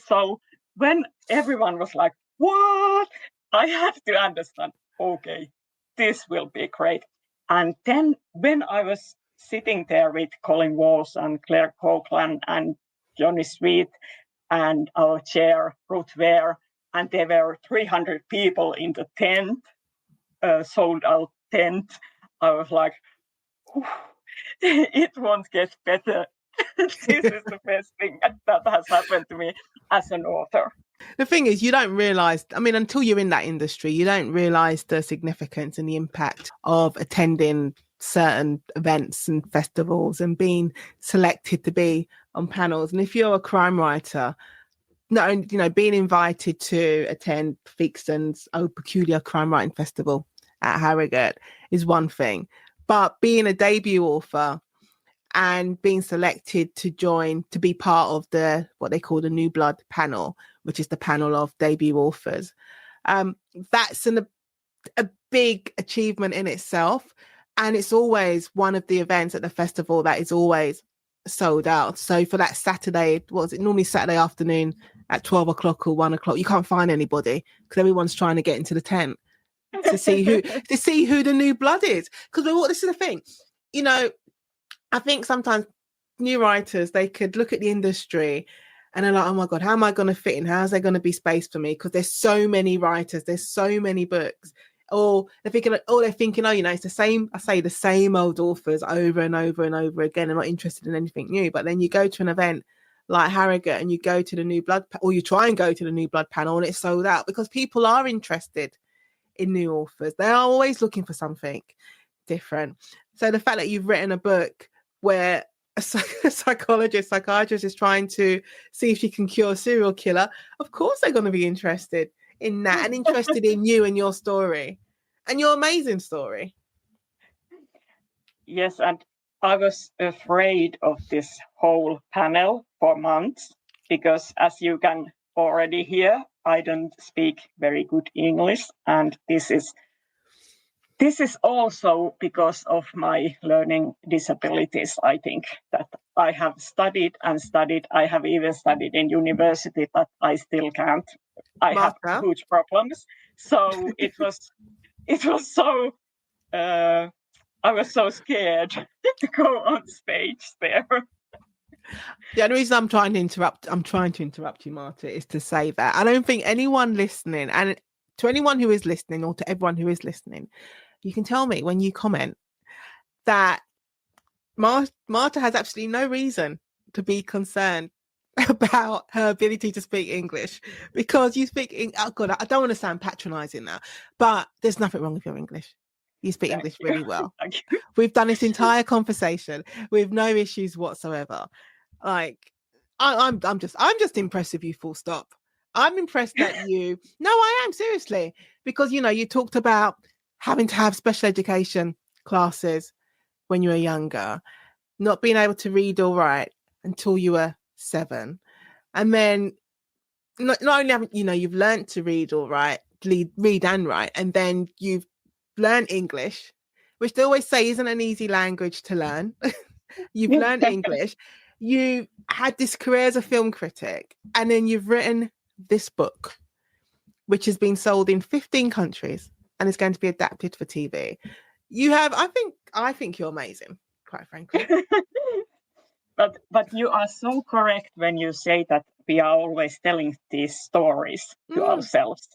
[SPEAKER 1] So when everyone was like, what? I had to understand, okay, this will be great. And then when I was sitting there with Colin Walsh and Claire Coughlin and Johnny Sweet and our chair, Ruth Ware, and there were 300 people in the tent, sold out tent. I was like, it won't get better. This is the best thing that has happened to me as an author.
[SPEAKER 2] The thing is, you don't realise, until you're in that industry, you don't realise the significance and the impact of attending certain events and festivals and being selected to be on panels. And if you're a crime writer, not only, being invited to attend Theakston's Peculiar Crime Writing Festival at Harrogate is one thing. But being a debut author and being selected to be part of what they call the New Blood panel, which is the panel of debut authors, that's a big achievement in itself. And it's always one of the events at the festival that is always sold out. So for that Saturday, normally Saturday afternoon at 12 o'clock or 1 o'clock, you can't find anybody because everyone's trying to get into the tent to see who the New Blood is. Because this is the thing, I think sometimes new writers, they could look at the industry and they're like, oh my God, how am I going to fit in? How's there going to be space for me? Because there's so many writers, there's so many books. Or they're thinking, it's the same, the same old authors over and over and over again. I'm not interested in anything new. But then you go to an event like Harrogate and you go to the New Blood, or you try and go to the New Blood panel and it's sold out because people are interested in new authors. They are always looking for something different. So the fact that you've written a book where a psychiatrist is trying to see if she can cure a serial killer, of course they're going to be interested in that and interested in you and your story and your amazing story.
[SPEAKER 1] Yes, and I was afraid of this whole panel for months because, as you can already hear, I don't speak very good English, and this is also because of my learning disabilities. I think that I have studied and studied. I have even studied in university, but I still can't. I
[SPEAKER 2] Martta.
[SPEAKER 1] have huge problems. So it was so. I was so scared to go on stage there.
[SPEAKER 2] The only reason I'm trying to interrupt you, Marta, is to say that I don't think anyone listening, and to anyone who is listening, or to everyone who is listening, you can tell me when you comment that Marta has absolutely no reason to be concerned about her ability to speak English, because you speak. Oh God, I don't want to sound patronising now, but there's nothing wrong with your English. You speak English really well. We've done this entire conversation with no issues whatsoever. Like, I'm just impressed with you. Full stop. I'm impressed that you. No, I am, seriously, because you talked about having to have special education classes when you were younger, not being able to read or write until you were 7, and then not only haven't you've learned to read or write, read and write, and then you've learned English, which they always say isn't an easy language to learn. You've learned English. You had this career as a film critic, and then you've written this book, which has been sold in 15 countries and is going to be adapted for TV. You have, I think you're amazing, quite frankly.
[SPEAKER 1] But you are so correct when you say that we are always telling these stories to ourselves.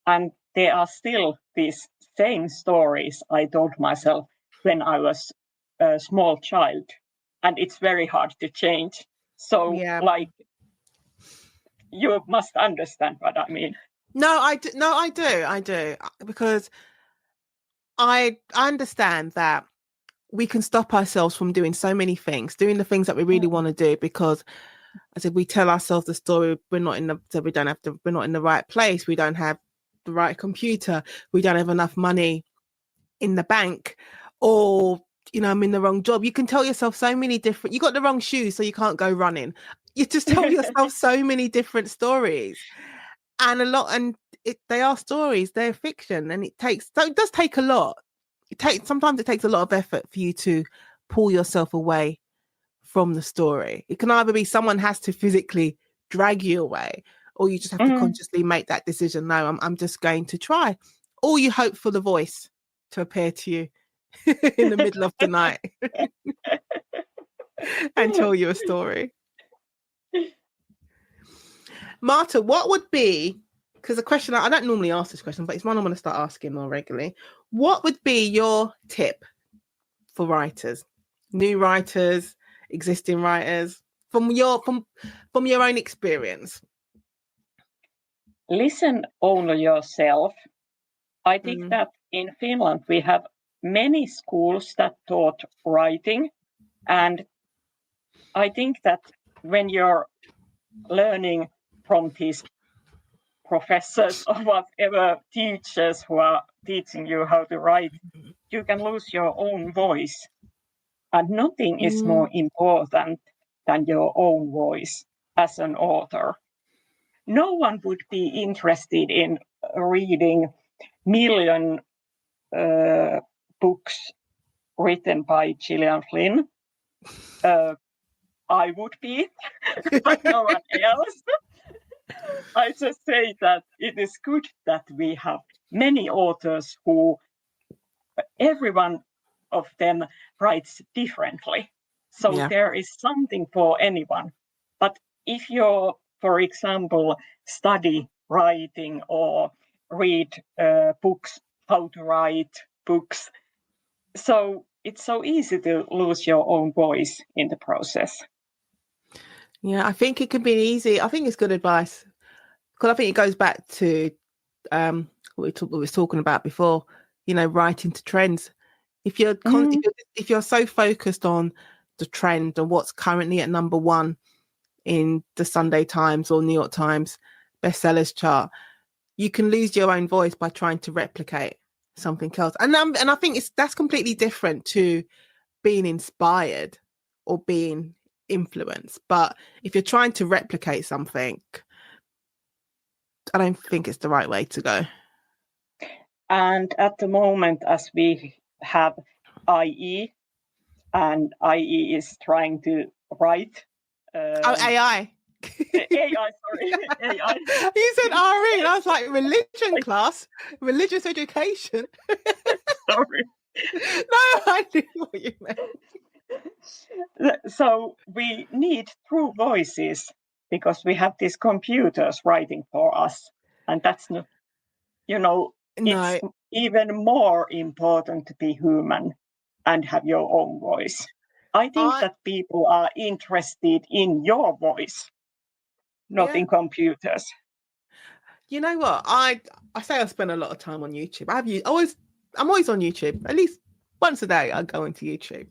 [SPEAKER 1] And there are still these same stories I told myself when I was a small child. And it's very hard to change. So, you must understand what I mean.
[SPEAKER 2] No, I do. Because I understand that we can stop ourselves from doing so many things, doing the things that we really want to do, because I said we tell ourselves the story, we're not in the right place, we don't have the right computer, we don't have enough money in the bank, or I'm in the wrong job. You can tell yourself so many different, you got the wrong shoes so you can't go running. You just tell yourself so many different stories, and they are stories, they're fiction, and it does take a lot. Sometimes it takes a lot of effort for you to pull yourself away from the story. It can either be someone has to physically drag you away, or you just have to consciously make that decision. No, I'm just going to try. Or you hope for the voice to appear to you in the middle of the night and tell you a story. Marta, what would be, because the question, I don't normally ask this question, but it's one I'm going to start asking more regularly. What would be your tip for writers, new writers, existing writers, from your own experience?
[SPEAKER 1] Listen only yourself. I think that in Finland we have many schools that taught writing, and I think that when you're learning from these professors or whatever teachers who are teaching you how to write, you can lose your own voice. And nothing is more important than your own voice as an author. No one would be interested in reading million books written by Gillian Flynn. I would be, but no one else. I just say that it is good that we have many authors who, every one of them writes differently. So there is something for anyone. But if you're, for example, study writing or read books, how to write books, so it's so easy to lose your own voice in the process.
[SPEAKER 2] Yeah, I think it can be easy. I think it's good advice, because I think it goes back to what we was talking about before, writing to trends. If you're if you're so focused on the trend and what's currently at number one in the Sunday Times or New York Times bestsellers chart, you can lose your own voice by trying to replicate something else. And I think that's completely different to being inspired or being influenced. But if you're trying to replicate something, I don't think it's the right way to go.
[SPEAKER 1] And at the moment, as we have IE, and IE is trying to write.
[SPEAKER 2] AI.
[SPEAKER 1] AI, sorry. AI.
[SPEAKER 2] You said RE, and I was like, religion class, religious education.
[SPEAKER 1] Sorry.
[SPEAKER 2] No, I knew what you meant.
[SPEAKER 1] So we need true voices, because we have these computers writing for us. And that's not, it's even more important to be human and have your own voice. I think that people are interested in your voice, not in computers.
[SPEAKER 2] You know what? I say I spend a lot of time on YouTube. I'm always on YouTube. At least once a day I go into YouTube.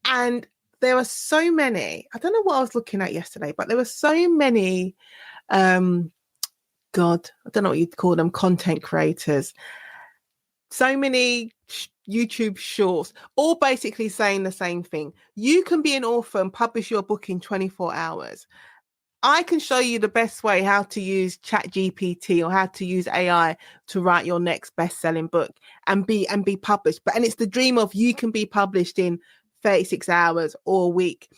[SPEAKER 2] And there are so many, I don't know what I was looking at yesterday, but there were so many, I don't know what you'd call them, content creators. So many YouTube shorts, all basically saying the same thing. You can be an author and publish your book in 24 hours. I can show you the best way how to use ChatGPT or how to use AI to write your next best-selling book and be published. And it's the dream of you can be published in 36 hours or a week.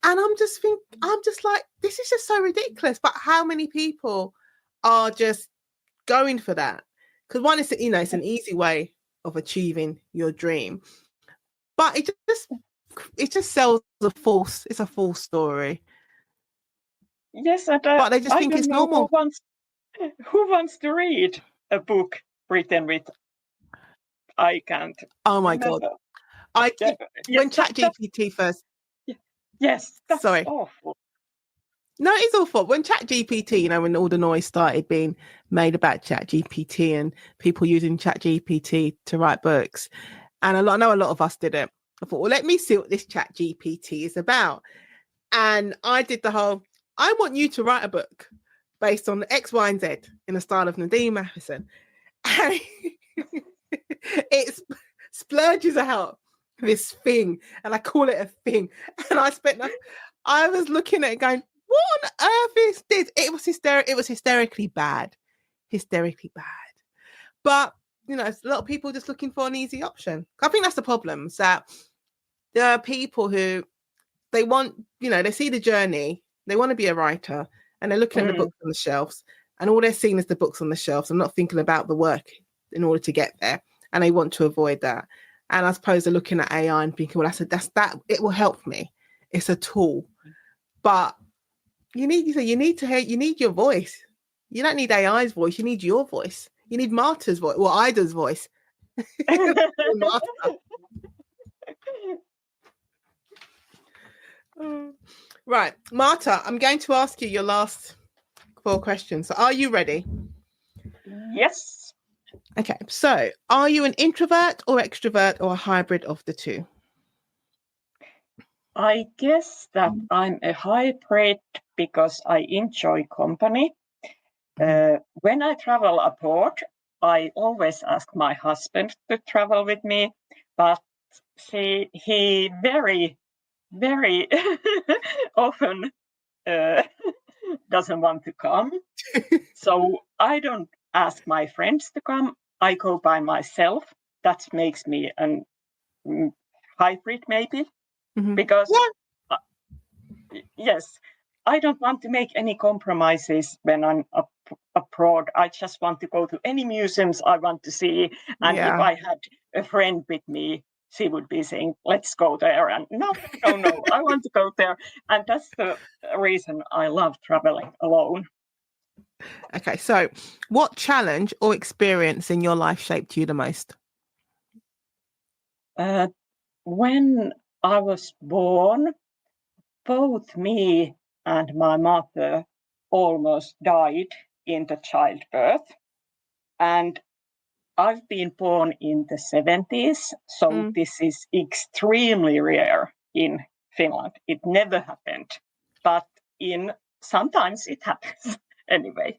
[SPEAKER 2] And I'm just like, this is just so ridiculous. But how many people are just going for that? Because one is, it's an easy way of achieving your dream, but it just sells it's a false story.
[SPEAKER 1] Yes, but
[SPEAKER 2] they just think it's normal.
[SPEAKER 1] Who wants to read a book written with? I can't.
[SPEAKER 2] Oh my God! When ChatGPT first.
[SPEAKER 1] Yes, that's awful.
[SPEAKER 2] No, it's awful. When ChatGPT, when all the noise started being made about ChatGPT and people using ChatGPT to write books, and I know a lot of us did it. I thought, well, let me see what this ChatGPT is about. And I did the whole, I want you to write a book based on X, Y, and Z in the style of Nadine Matheson. And it splurges out this thing, and I call it a thing. And I was looking at it going, what on earth is this? It was hysterically bad. But, you know, a lot of people just looking for an easy option. I think that's the problem, is that there are people who, they want, you know, they see the journey, they want to be a writer, and they're looking at the books on the shelves, and all they're seeing is the books on the shelves. I'm not thinking about the work in order to get there, and they want to avoid that. And I suppose they're looking at AI and thinking, well, that's that. It will help me. It's a tool, but you need your voice. You don't need AI's voice. You need your voice. You need Marta's voice, or Ida's voice. Marta. Right, Marta, I'm going to ask you your last 4 questions. So are you ready?
[SPEAKER 1] Yes.
[SPEAKER 2] Okay, so are you an introvert or extrovert, or a hybrid of the two?
[SPEAKER 1] I guess that I'm a hybrid because I enjoy company. When I travel abroad, I always ask my husband to travel with me, but he very, very often doesn't want to come. So I don't ask my friends to come. I go by myself. That makes me a hybrid, maybe. Because, yes, I don't want to make any compromises when I'm abroad. I just want to go to any museums I want to see. And if I had a friend with me, she would be saying, let's go there. And no, I want to go there. And that's the reason I love traveling alone.
[SPEAKER 2] Okay, so what challenge or experience in your life shaped you the most?
[SPEAKER 1] When I was born, both me and my mother almost died in the childbirth. And I've been born in the 70s, so this is extremely rare in Finland. It never happened, but sometimes it happens anyway.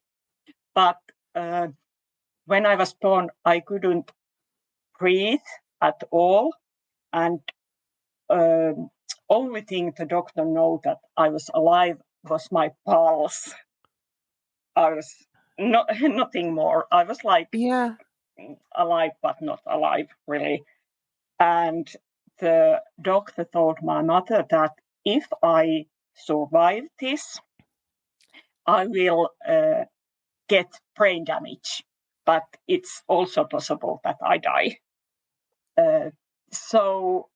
[SPEAKER 1] But when I was born, I couldn't breathe at all, and only thing the doctor knew that I was alive was my pulse. I was nothing more. I was like alive, but not alive, really. And the doctor told my mother that if I survive this, I will get brain damage, but it's also possible that I die. So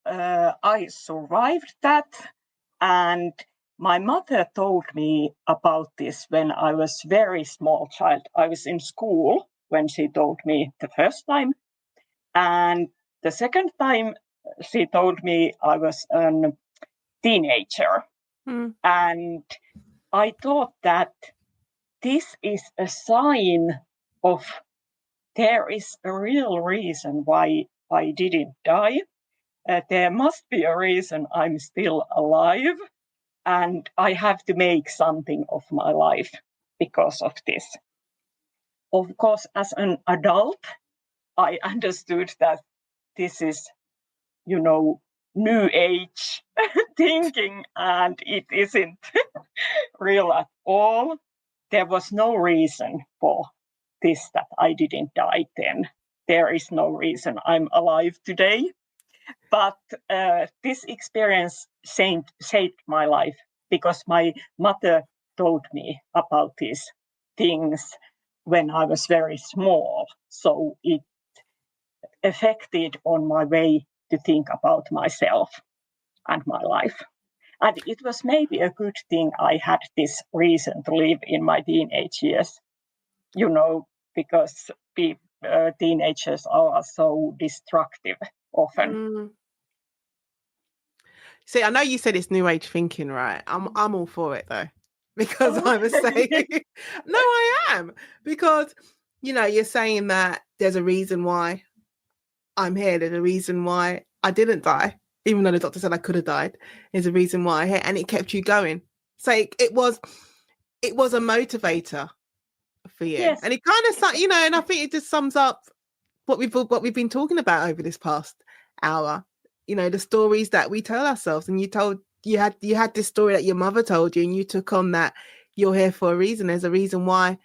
[SPEAKER 1] I survived that, and my mother told me about this when I was very small child. I was in school when she told me the first time, and the second time she told me I was a teenager. And I thought that this is a sign of there is a real reason why I didn't die. There must be a reason I'm still alive, and I have to make something of my life because of this. Of course, as an adult, I understood that this is, new age thinking, and it isn't real at all. There was no reason for this, that I didn't die then. There is no reason I'm alive today. But this experience shaped my life because my mother told me about these things when I was very small. So it affected on my way to think about myself and my life. And it was maybe a good thing I had this reason to live in my teenage years, because teenagers are so destructive often.
[SPEAKER 2] See, I know you said it's new age thinking, right? I'm all for it though, because I was saying, no, I am, because you're saying that there's a reason why I'm here. There's a reason why I didn't die, even though the doctor said I could have died. There's a reason why I'm here, and it kept you going. So it was a motivator for you.
[SPEAKER 1] Yes.
[SPEAKER 2] And it kind of, you know, and I think it just sums up what we've been talking about over this past hour. You know, the stories that we tell ourselves. And you had this story that your mother told you, and you took on that you're here for a reason. There's a reason why.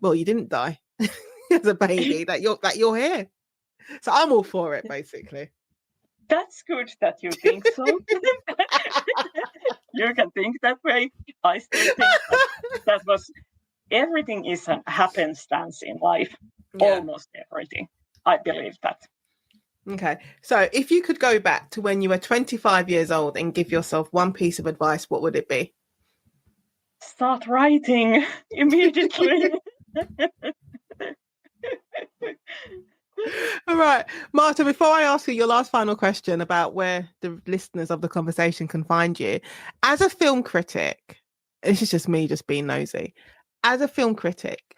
[SPEAKER 2] Well, you didn't die as a baby. that you're here. So I'm all for it, basically.
[SPEAKER 1] That's good that you think so. You can think that way. I still think that was everything is a happenstance in life.
[SPEAKER 2] Yeah.
[SPEAKER 1] Almost everything. I believe that.
[SPEAKER 2] Okay. So if you could go back to when you were 25 years old and give yourself one piece of advice, what would it be?
[SPEAKER 1] Start writing immediately.
[SPEAKER 2] All right, Marta, before I ask you your last final question about where the listeners of the conversation can find you, as a film critic, this is just me just being nosy. As a film critic,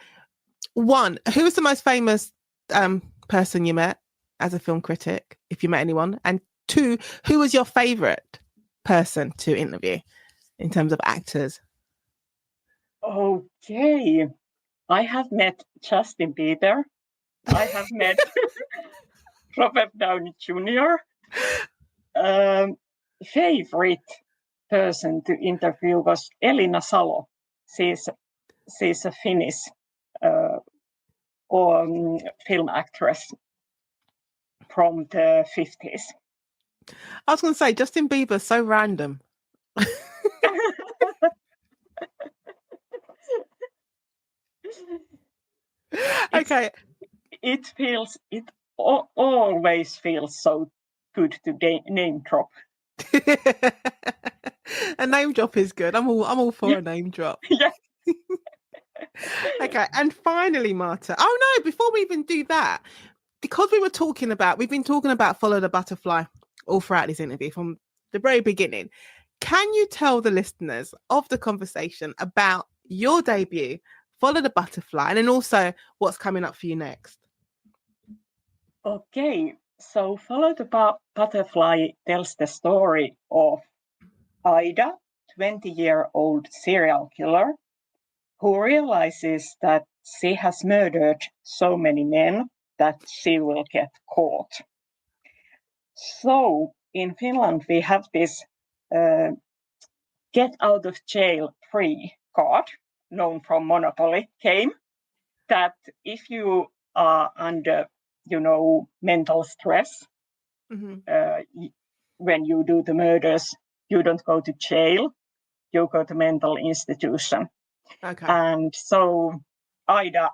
[SPEAKER 2] one, who was the most famous person you met as a film critic, if you met anyone? And two, who was your favorite person to interview in terms of actors?
[SPEAKER 1] Okay. I have met Justin Bieber. I have met Robert Downey Jr. Favorite person to interview was Elina Salo. She's a Finnish film actress from the 50s.
[SPEAKER 2] I was going to say, Justin Bieber's so random. Okay.
[SPEAKER 1] It always feels so good to name drop.
[SPEAKER 2] A name drop is good. I'm all for a name drop.
[SPEAKER 1] Yeah.
[SPEAKER 2] Okay, and finally, Marta. Oh no! Before we even do that, because we've been talking about Follow the Butterfly all throughout this interview from the very beginning. Can you tell the listeners of the conversation about your debut, Follow the Butterfly, and then also what's coming up for you next?
[SPEAKER 1] Okay, so Follow the Butterfly tells the story of Ida, 20-year-old serial killer, who realizes that she has murdered so many men that she will get caught. So in Finland, we have this get out of jail free card, known from Monopoly game, that if you are under, mental stress, when you do the murders, you don't go to jail, you go to mental institution.
[SPEAKER 2] Okay.
[SPEAKER 1] And so Ida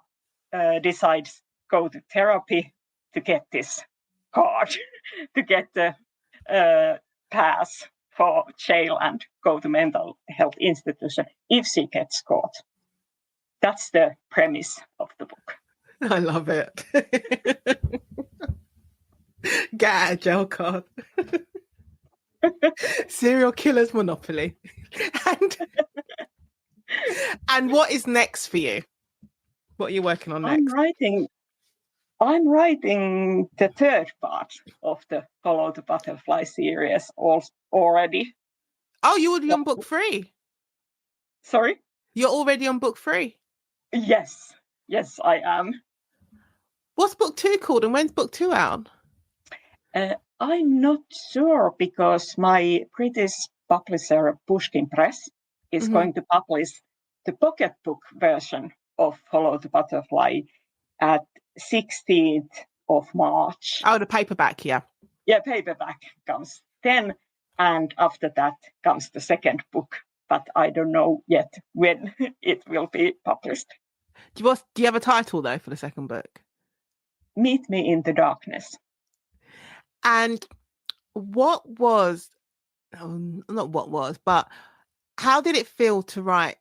[SPEAKER 1] decides go to therapy to get this card, to get the pass for jail and go to mental health institution if she gets caught. That's the premise of the book.
[SPEAKER 2] I love it. Get a jail card. Serial killer's Monopoly. And what is next for you? What are you working on next?
[SPEAKER 1] I'm writing the third part of the Follow the Butterfly series already.
[SPEAKER 2] Oh, you're already on book 3?
[SPEAKER 1] Sorry?
[SPEAKER 2] You're already on book 3?
[SPEAKER 1] Yes, I am.
[SPEAKER 2] What's book 2 called, and when's book 2 out?
[SPEAKER 1] I'm not sure, because my British publisher Pushkin Press is going to publish the pocket book version of Follow the Butterfly at 16th of March.
[SPEAKER 2] Oh, the paperback, yeah.
[SPEAKER 1] Yeah, paperback comes then, and after that comes the second book, but I don't know yet when it will be published.
[SPEAKER 2] Do you have a title, though, for the second book?
[SPEAKER 1] Meet Me in the Darkness.
[SPEAKER 2] And but how did it feel to write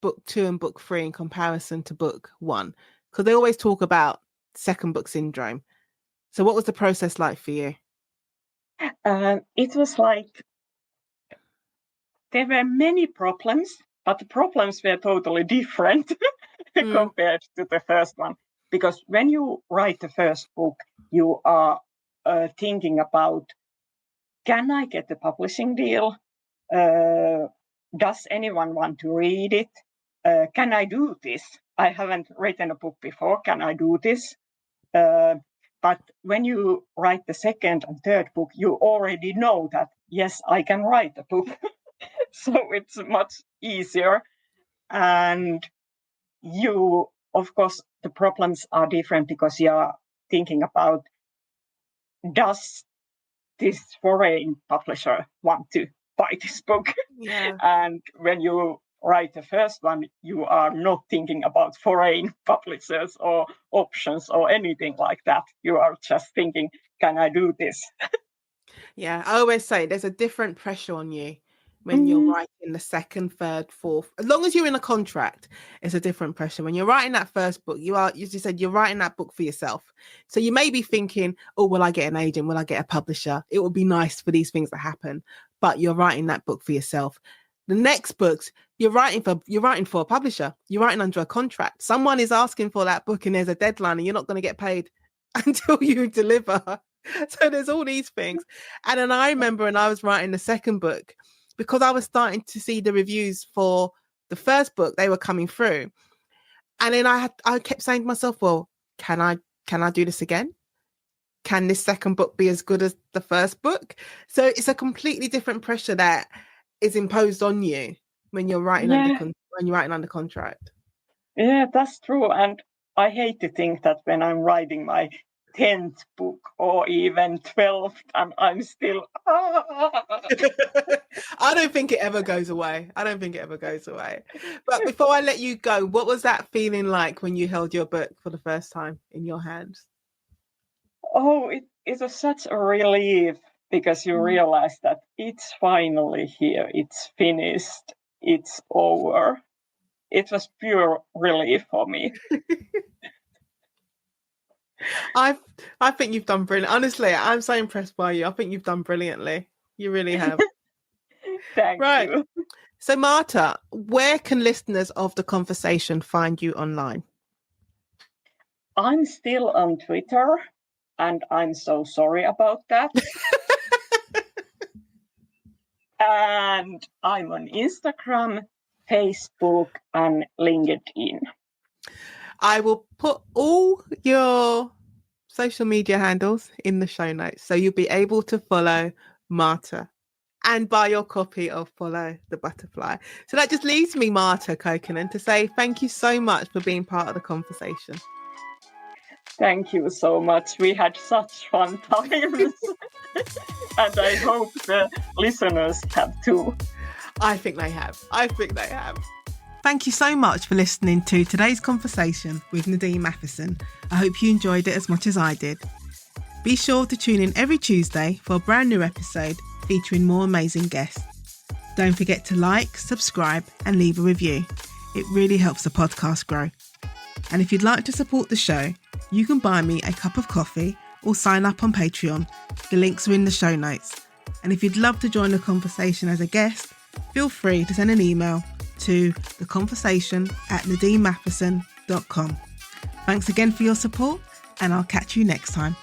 [SPEAKER 2] book 2 and book 3 in comparison to book 1? Because they always talk about second book syndrome. So what was the process like for you?
[SPEAKER 1] It was like there were many problems, but the problems were totally different compared to the first one. Because when you write the first book, you are thinking about, can I get the publishing deal? Does anyone want to read it? Can I do this? I haven't written a book before. Can I do this? But when you write the second and third book, you already know that, yes, I can write a book. So it's much easier. And you, of course, the problems are different because you are thinking about, does this foreign publisher want to buy this book?
[SPEAKER 2] Yeah.
[SPEAKER 1] And when you write the first one, you are not thinking about foreign publishers or options or anything like that. You are just thinking, can I do this?
[SPEAKER 2] Yeah, I always say there's a different pressure on you when you're writing the second, third, fourth. As long as you're in a contract, it's a different pressure. When you're writing that first book, you just said, you're writing that book for yourself. So you may be thinking, oh, will I get an agent? Will I get a publisher? It would be nice for these things to happen. But you're writing that book for yourself. The next books, you're writing for a publisher. You're writing under a contract. Someone is asking for that book and there's a deadline and you're not going to get paid until you deliver. So there's all these things. And then I remember when I was writing the second book, because I was starting to see the reviews for the first book, they were coming through. And then I kept saying to myself, well, can I do this again? Can this second book be as good as the first book? So it's a completely different pressure that is imposed on you when you're writing under contract.
[SPEAKER 1] Yeah, that's true. And I hate to think that when I'm writing my 10th book or even 12th, and I'm still
[SPEAKER 2] I don't think it ever goes away. But before I let you go, what was that feeling like when you held your book for the first time in your hands?
[SPEAKER 1] Oh, it was such a relief, because you realize that it's finally here, it's finished, it's over. It was pure relief for me.
[SPEAKER 2] I think you've done brilliant. Honestly, I'm so impressed by you. I think you've done brilliantly. You really have.
[SPEAKER 1] Thank you.
[SPEAKER 2] So Martta, where can listeners of The Conversation find you online?
[SPEAKER 1] I'm still on Twitter, and I'm so sorry about that. And I'm on Instagram, Facebook, and LinkedIn.
[SPEAKER 2] I will put all your social media handles in the show notes, so you'll be able to follow Martta and buy your copy of Follow the Butterfly. So that just leaves me, Martta Kaukonen, to say thank you so much for being part of the conversation.
[SPEAKER 1] Thank you so much. We had such fun times. And I hope the listeners have too.
[SPEAKER 2] I think they have. Thank you so much for listening to today's conversation with Nadine Matheson. I hope you enjoyed it as much as I did. Be sure to tune in every Tuesday for a brand new episode featuring more amazing guests. Don't forget to like, subscribe, and leave a review. It really helps the podcast grow. And if you'd like to support the show, you can buy me a cup of coffee or sign up on Patreon. The links are in the show notes. And if you'd love to join the conversation as a guest, feel free to send an email to theconversation@nadineMatheson.com. Thanks again for your support, and I'll catch you next time.